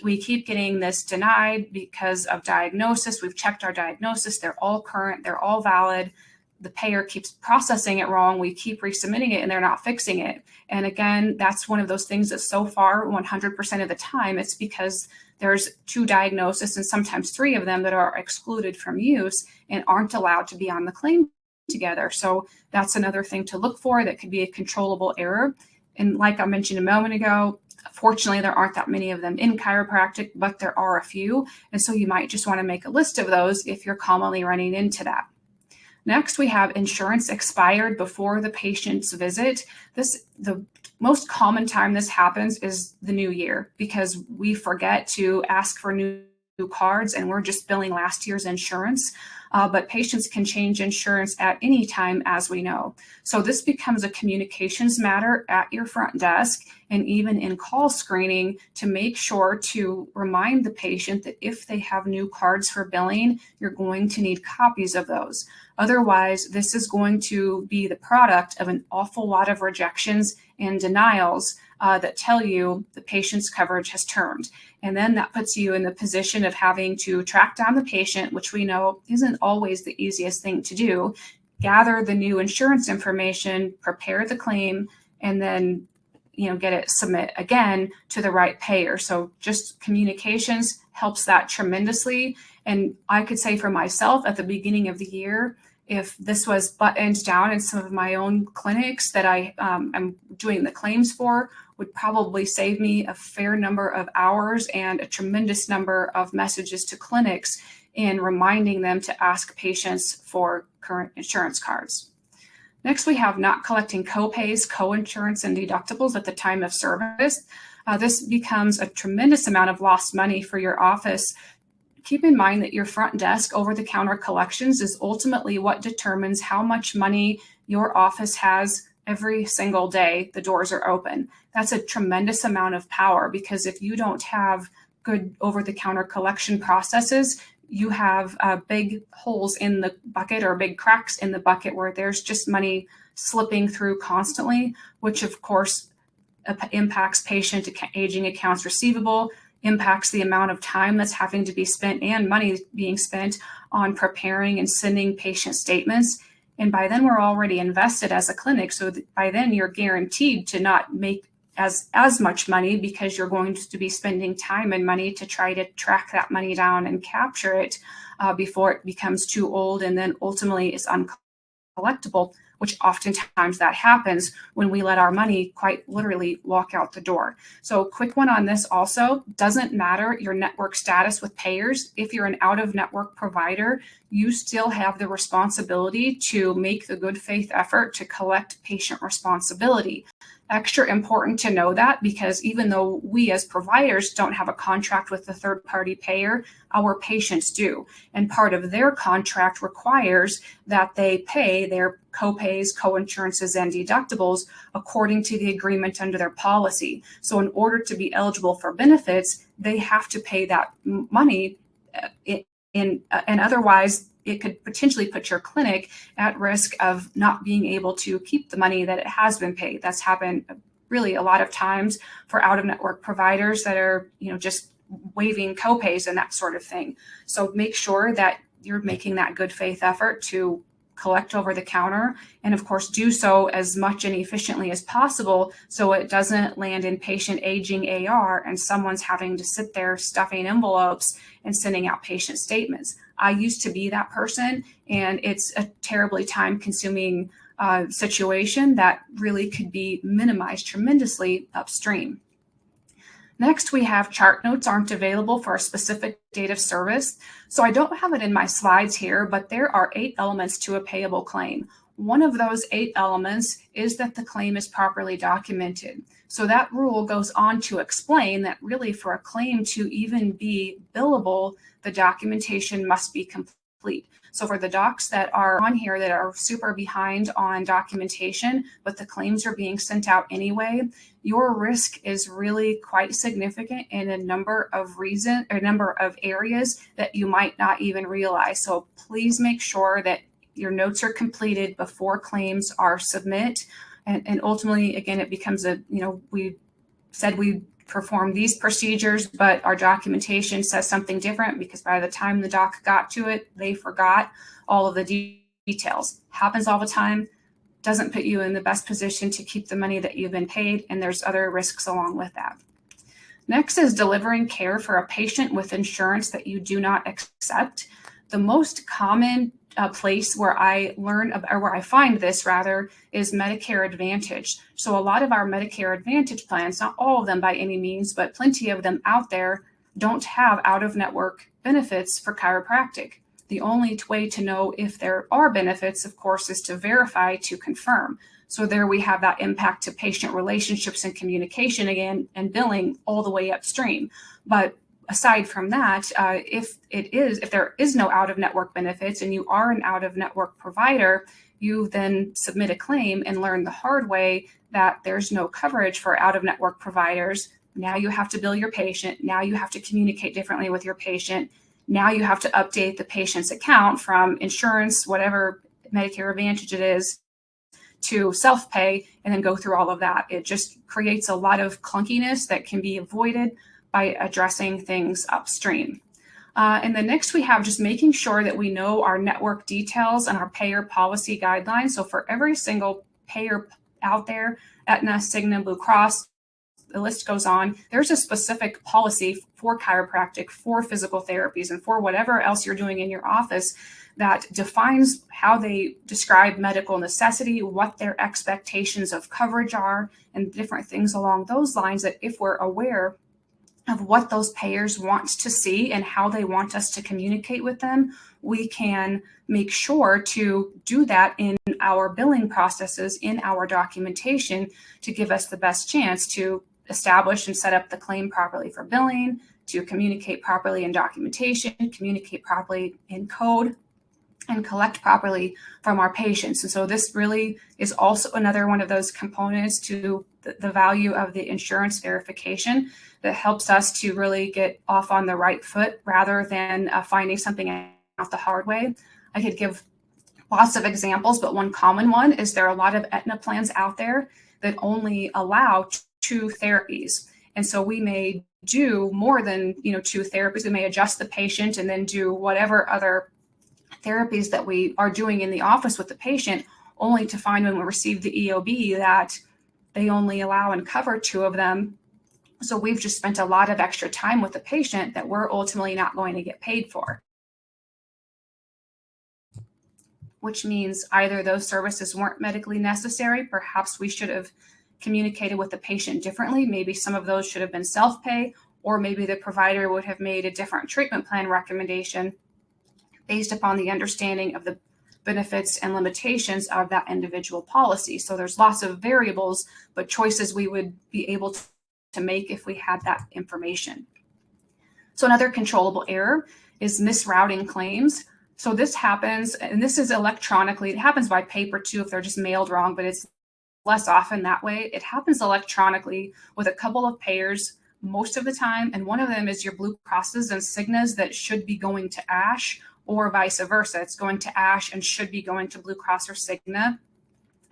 we keep getting this denied because of diagnosis. We've checked our diagnosis. They're all current. They're all valid. The payer keeps processing it wrong. We keep resubmitting it and they're not fixing it. And again, that's one of those things that so far, 100% of the time, it's because there's 2 diagnoses and sometimes 3 of them that are excluded from use and aren't allowed to be on the claim together. So that's another thing to look for that could be a controllable error. And like I mentioned a moment ago, fortunately, there aren't that many of them in chiropractic, but there are a few. And so you might just want to make a list of those if you're commonly running into that. Next, we have insurance expired before the patient's visit. The most common time this happens is the new year, because we forget to ask for new cards and we're just billing last year's insurance. But patients can change insurance at any time, as we know. So this becomes a communications matter at your front desk and even in call screening, to make sure to remind the patient that if they have new cards for billing, you're going to need copies of those. Otherwise, this is going to be the product of an awful lot of rejections and denials that tell you the patient's coverage has termed. And then that puts you in the position of having to track down the patient, which we know isn't always the easiest thing to do, gather the new insurance information, prepare the claim, and then get it submit again to the right payer. So just communications helps that tremendously. And I could say for myself at the beginning of the year, if this was buttoned down in some of my own clinics that I am doing the claims for, would probably save me a fair number of hours and a tremendous number of messages to clinics in reminding them to ask patients for current insurance cards. Next, we have not collecting copays, coinsurance, and deductibles at the time of service. This becomes a tremendous amount of lost money for your office. Keep in mind that your front desk over-the-counter collections is ultimately what determines how much money your office has every single day the doors are open. That's a tremendous amount of power, because if you don't have good over-the-counter collection processes, you have big holes in the bucket or big cracks in the bucket where there's just money slipping through constantly, which of course impacts patient aging accounts receivable, impacts the amount of time that's having to be spent and money being spent on preparing and sending patient statements. And by then we're already invested as a clinic. So by then you're guaranteed to not make as much money, because you're going to be spending time and money to try to track that money down and capture it before it becomes too old and then ultimately is uncollectible, which oftentimes that happens when we let our money quite literally walk out the door. So quick one on this also, doesn't matter your network status with payers. If you're an out-of-network provider, you still have the responsibility to make the good faith effort to collect patient responsibility. Extra important to know that, because even though we as providers don't have a contract with the third-party payer, our patients do. And part of their contract requires that they pay their copays, coinsurances, and deductibles according to the agreement under their policy. So in order to be eligible for benefits, they have to pay that money and otherwise it could potentially put your clinic at risk of not being able to keep the money that it has been paid. That's happened really a lot of times for out-of-network providers that are, just waiving copays and that sort of thing. So make sure that you're making that good faith effort to collect over the counter, and of course do so as much and efficiently as possible so it doesn't land in patient aging AR and someone's having to sit there stuffing envelopes and sending out patient statements. I used to be that person, and it's a terribly time-consuming situation that really could be minimized tremendously upstream. Next, we have chart notes aren't available for a specific date of service. So I don't have it in my slides here, but there are 8 elements to a payable claim. One of those 8 elements is that the claim is properly documented. So that rule goes on to explain that really for a claim to even be billable, the documentation must be complete. So for the docs that are on here that are super behind on documentation, but the claims are being sent out anyway, your risk is really quite significant in a number of areas that you might not even realize. So please make sure that your notes are completed before claims are submit. And ultimately, again, it becomes we said we perform these procedures, but our documentation says something different because by the time the doc got to it, they forgot all of the details. Happens all the time. Doesn't put you in the best position to keep the money that you've been paid, and there's other risks along with that. Next is delivering care for a patient with insurance that you do not accept. The most common place where I find this is Medicare Advantage. So a lot of our Medicare Advantage plans, not all of them by any means, but plenty of them out there don't have out-of-network benefits for chiropractic. The only way to know if there are benefits, of course, is to verify, to confirm. So there we have that impact to patient relationships and communication again, and billing all the way upstream. But aside from that, if there is no out-of-network benefits and you are an out-of-network provider, you then submit a claim and learn the hard way that there's no coverage for out-of-network providers. Now you have to bill your patient. Now you have to communicate differently with your patient. Now you have to update the patient's account from insurance, whatever Medicare Advantage it is, to self-pay, and then go through all of that. It just creates a lot of clunkiness that can be avoided by addressing things upstream. And then next we have just making sure that we know our network details and our payer policy guidelines. So for every single payer out there, Aetna, Cigna, Blue Cross, the list goes on, there's a specific policy for chiropractic, for physical therapies, and for whatever else you're doing in your office that defines how they describe medical necessity, what their expectations of coverage are, and different things along those lines, that if we're aware of what those payers want to see and how they want us to communicate with them, we can make sure to do that in our billing processes, in our documentation, to give us the best chance to establish and set up the claim properly for billing, to communicate properly in documentation, communicate properly in code, and collect properly from our patients. And so this really is also another one of those components to the value of the insurance verification that helps us to really get off on the right foot rather than finding something out the hard way. I could give lots of examples, but one common one is there are a lot of Aetna plans out there that only allow 2 therapies. And so we may do more than 2 therapies. We may adjust the patient and then do whatever other therapies that we are doing in the office with the patient, only to find when we receive the EOB that they only allow and cover 2 of them. So we've just spent a lot of extra time with the patient that we're ultimately not going to get paid for, which means either those services weren't medically necessary. Perhaps we should have communicated with the patient differently. Maybe some of those should have been self-pay, or maybe the provider would have made a different treatment plan recommendation based upon the understanding of the benefits and limitations of that individual policy. So there's lots of variables, but choices we would be able to make if we had that information. So another controllable error is misrouting claims. So this happens, and this is electronically. It happens by paper too if they're just mailed wrong, but it's less often that way. It happens electronically with a couple of payers most of the time, and one of them is your Blue Crosses and Cignas that should be going to ASH, or vice versa. It's going to ASH and should be going to Blue Cross or Cigna.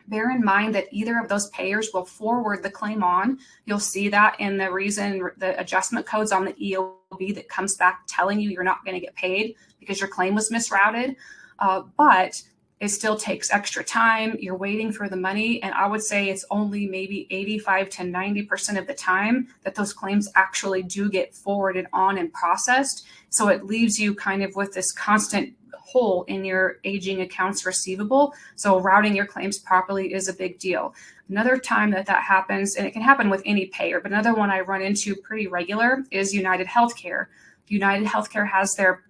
Bear in mind that either of those payers will forward the claim on. You'll see that in the adjustment codes on the EOB that comes back telling you you're not going to get paid because your claim was misrouted. But it still takes extra time. You're waiting for the money. And I would say it's only maybe 85 to 90% of the time that those claims actually do get forwarded on and processed. So it leaves you kind of with this constant hole in your aging accounts receivable. So routing your claims properly is a big deal. Another time that happens, and it can happen with any payer, but another one I run into pretty regular is UnitedHealthcare. UnitedHealthcare has their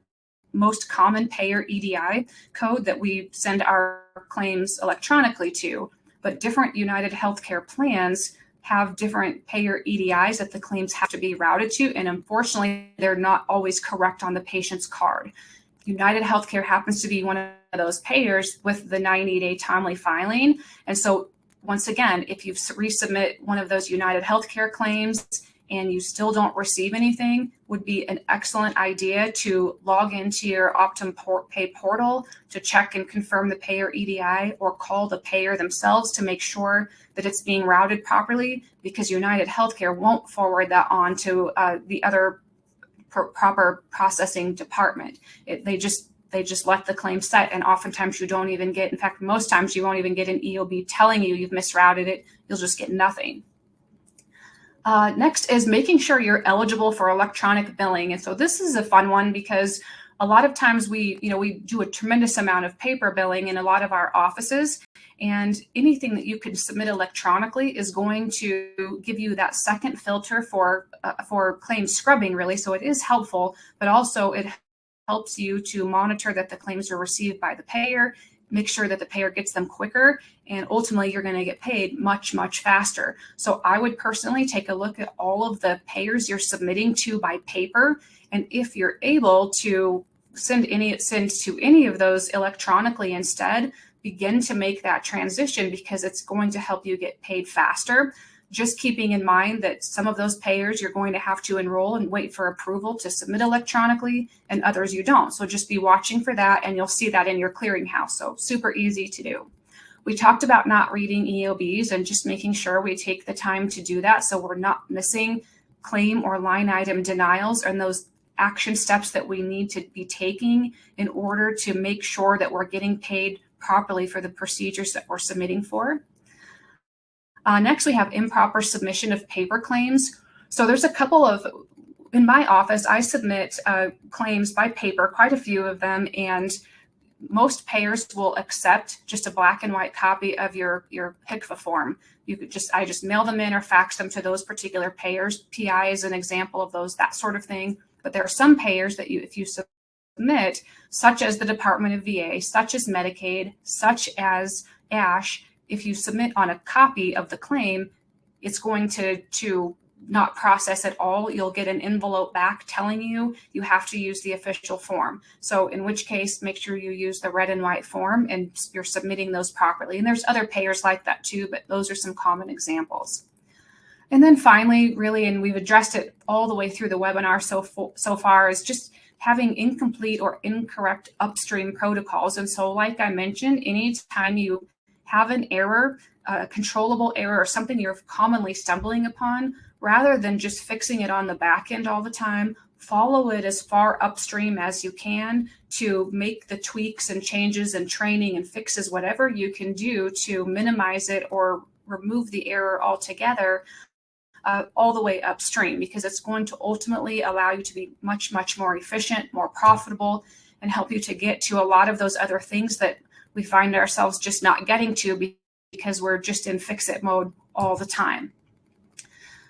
most common payer EDI code that we send our claims electronically to, but different UnitedHealthcare plans have different payer EDIs that the claims have to be routed to, and unfortunately, they're not always correct on the patient's card. UnitedHealthcare happens to be one of those payers with the 90-day timely filing, and so once again, if you resubmit one of those UnitedHealthcare claims and you still don't receive anything, would be an excellent idea to log into your Optum Pay portal to check and confirm the payer EDI, or call the payer themselves to make sure that it's being routed properly, because UnitedHealthcare won't forward that on to the other proper processing department. They just let the claim set, and oftentimes you don't even get, in fact, most times you won't even get an EOB telling you you've misrouted it. You'll just get nothing. Next is making sure you're eligible for electronic billing. And so this is a fun one because a lot of times we do a tremendous amount of paper billing in a lot of our offices, and anything that you can submit electronically is going to give you that second filter for claim scrubbing, really. So it is helpful, but also it helps you to monitor that the claims are received by the payer, make sure that the payer gets them quicker, and ultimately you're going to get paid much, much faster. So I would personally take a look at all of the payers you're submitting to by paper, and if you're able to send to any of those electronically instead, begin to make that transition, because it's going to help you get paid faster. Just keeping in mind that some of those payers you're going to have to enroll and wait for approval to submit electronically, and others you don't. So just be watching for that, and you'll see that in your clearinghouse. So super easy to do. We talked about not reading EOBs and just making sure we take the time to do that, so we're not missing claim or line item denials and those action steps that we need to be taking in order to make sure that we're getting paid properly for the procedures that we're submitting for. Next, we have improper submission of paper claims. So there's a couple of, in my office, I submit claims by paper, quite a few of them, and most payers will accept just a black and white copy of your HCFA form. I just mail them in or fax them to those particular payers. PI is an example of those, that sort of thing. But there are some payers that if you submit, such as the Department of VA, such as Medicaid, such as ASH, if you submit on a copy of the claim, it's going to not process at all. You'll get an envelope back telling you have to use the official form. So in which case, make sure you use the red and white form and you're submitting those properly. And there's other payers like that too, but those are some common examples. And then finally, really, and we've addressed it all the way through the webinar so far, is just having incomplete or incorrect upstream protocols. And so like I mentioned, anytime you have an error, a controllable error, or something you're commonly stumbling upon, rather than just fixing it on the back end all the time, follow it as far upstream as you can to make the tweaks and changes and training and fixes, whatever you can do to minimize it or remove the error altogether, all the way upstream, because it's going to ultimately allow you to be much, much more efficient, more profitable, and help you to get to a lot of those other things that we find ourselves just not getting to because we're just in fix-it mode all the time.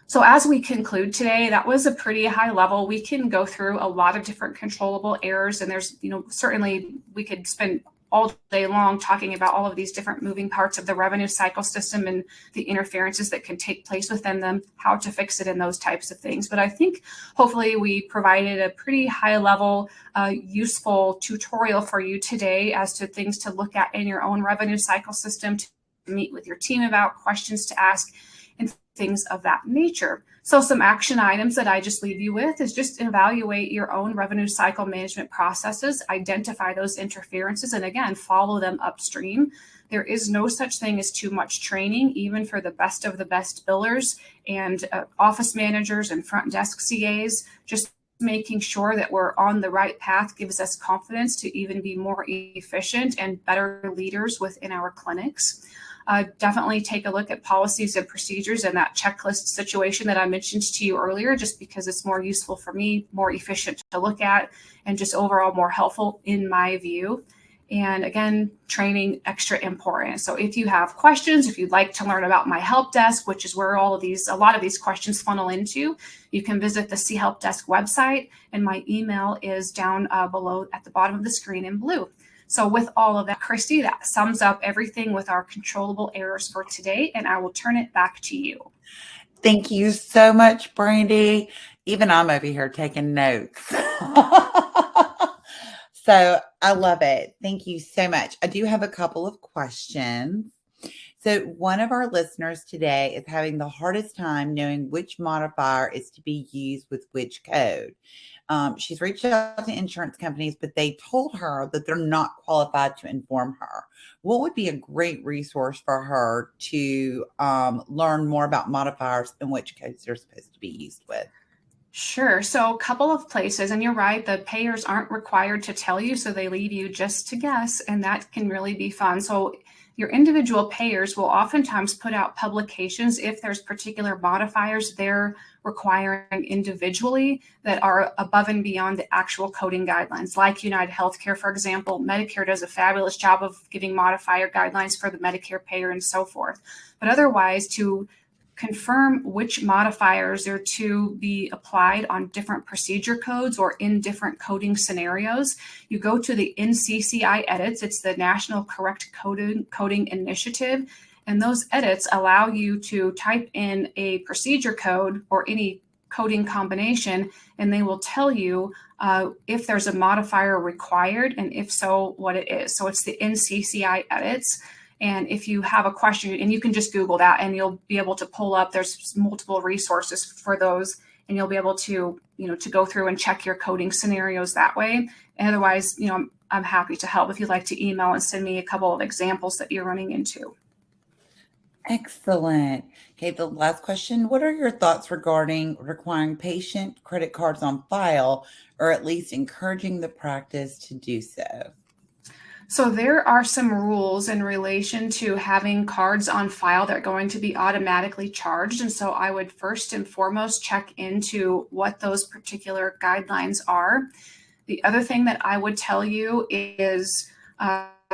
So as we conclude today, that was a pretty high level. We can go through a lot of different controllable errors, and there's, certainly we could spend all day long talking about all of these different moving parts of the revenue cycle system and the interferences that can take place within them, how to fix it, and those types of things. But I think hopefully we provided a pretty high level, useful tutorial for you today as to things to look at in your own revenue cycle system, to meet with your team about, questions to ask, and things of that nature. So some action items that I just leave you with is just evaluate your own revenue cycle management processes, identify those interferences, and again, follow them upstream. There is no such thing as too much training, even for the best of the best billers and office managers and front desk CAs. Just making sure that we're on the right path gives us confidence to even be more efficient and better leaders within our clinics. Definitely take a look at policies and procedures and that checklist situation that I mentioned to you earlier, just because it's more useful for me, more efficient to look at, and just overall more helpful in my view. And again, training extra important. So if you have questions, if you'd like to learn about my help desk, which is where a lot of these questions funnel into, you can visit the CHelp Desk website, and my email is down below at the bottom of the screen in blue. So with all of that, Christy, that sums up everything with our controllable errors for today, and I will turn it back to you. Thank you so much, Brandy. Even I'm over here taking notes. So I love it. Thank you so much. I do have a couple of questions. So one of our listeners today is having the hardest time knowing which modifier is to be used with which code. She's reached out to insurance companies, but they told her that they're not qualified to inform her. What would be a great resource for her to learn more about modifiers and which codes they're supposed to be used with? Sure. So a couple of places, and you're right, the payers aren't required to tell you, so they leave you just to guess, and that can really be fun. So your individual payers will oftentimes put out publications if there's particular modifiers they're requiring individually that are above and beyond the actual coding guidelines. Like United Healthcare, for example, Medicare does a fabulous job of giving modifier guidelines for the Medicare payer and so forth. But otherwise, to confirm which modifiers are to be applied on different procedure codes or in different coding scenarios, you go to the NCCI edits. It's the National Correct Coding Initiative. And those edits allow you to type in a procedure code or any coding combination, and they will tell you if there's a modifier required, and if so, what it is. So it's the NCCI edits. And if you have a question, and you can just Google that, and you'll be able to pull up, there's multiple resources for those, and you'll be able to, to go through and check your coding scenarios that way. And otherwise, I'm happy to help if you'd like to email and send me a couple of examples that you're running into. Excellent. Okay, the last question. What are your thoughts regarding requiring patient credit cards on file, or at least encouraging the practice to do so? So there are some rules in relation to having cards on file that are going to be automatically charged. And so I would first and foremost check into what those particular guidelines are. The other thing that I would tell you is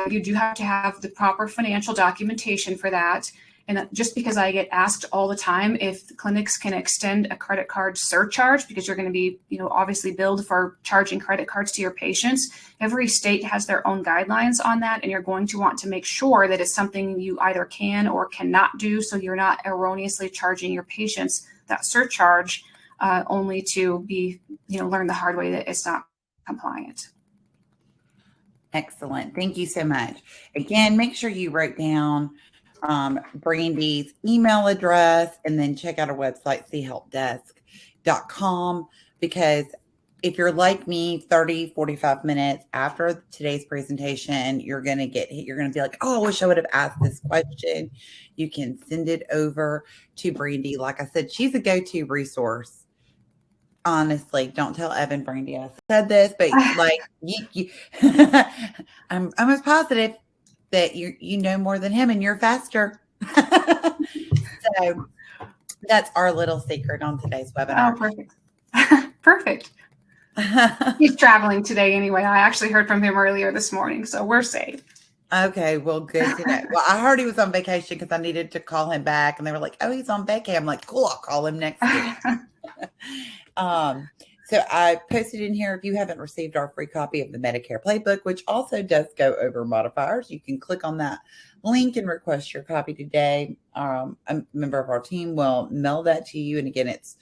you do have to have the proper financial documentation for that. And just because I get asked all the time if the clinics can extend a credit card surcharge, because you're going to be, obviously billed for charging credit cards to your patients. Every state has their own guidelines on that, and you're going to want to make sure that it's something you either can or cannot do, so you're not erroneously charging your patients that surcharge only to be, learn the hard way that it's not compliant. Excellent. Thank you so much. Again, make sure you write down Brandy's email address, and then check out our website, chelpdesk.com, because if you're like me, 30, 45 minutes after today's presentation, you're going to be like, oh, I wish I would have asked this question. You can send it over to Brandy. Like I said, she's a go-to resource. Honestly, don't tell Evan Brandy I said this, but like I'm almost positive that you know more than him and you're faster. So that's our little secret on today's webinar. Oh, perfect. Perfect. He's traveling today anyway. I actually heard from him earlier this morning, so we're safe. Okay, well, good to know. Well, I heard he was on vacation because I needed to call him back, and they were like, oh, he's on vacation. I'm like, cool, I'll call him next week. So I posted in here, if you haven't received our free copy of the Medicare Playbook, which also does go over modifiers, you can click on that link and request your copy today. A member of our team will mail that to you. And again, it's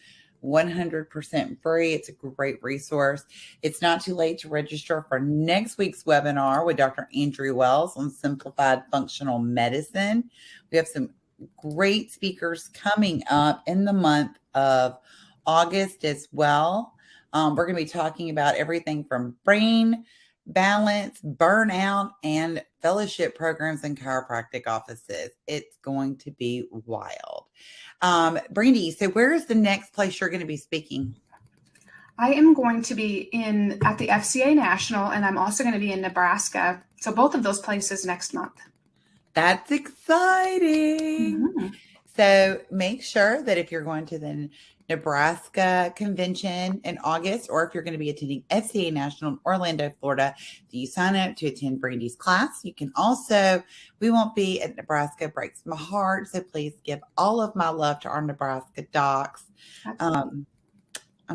100% free. It's a great resource. It's not too late to register for next week's webinar with Dr. Andrew Wells on simplified functional medicine. We have some great speakers coming up in the month of August as well. We're going to be talking about everything from brain balance, burnout, and fellowship programs in chiropractic offices. It's going to be wild. Brandy, so where is the next place you're going to be speaking? I am going to be at the FCA National, and I'm also going to be in Nebraska. So both of those places next month. That's exciting. Mm-hmm. So make sure that if you're going to the Nebraska convention in August, or if you're going to be attending FCA National in Orlando, Florida, that you sign up to attend Brandy's class. You can also, we won't be at Nebraska, it breaks my heart. So please give all of my love to our Nebraska docs. I'm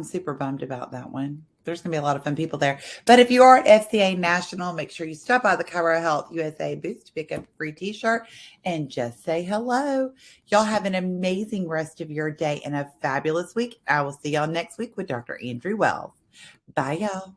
super bummed about that one. There's going to be a lot of fun people there. But if you are at FCA National, make sure you stop by the ChiroHealthUSA booth to pick up a free t-shirt and just say hello. Y'all have an amazing rest of your day and a fabulous week. I will see y'all next week with Dr. Andrew Wells. Bye, y'all.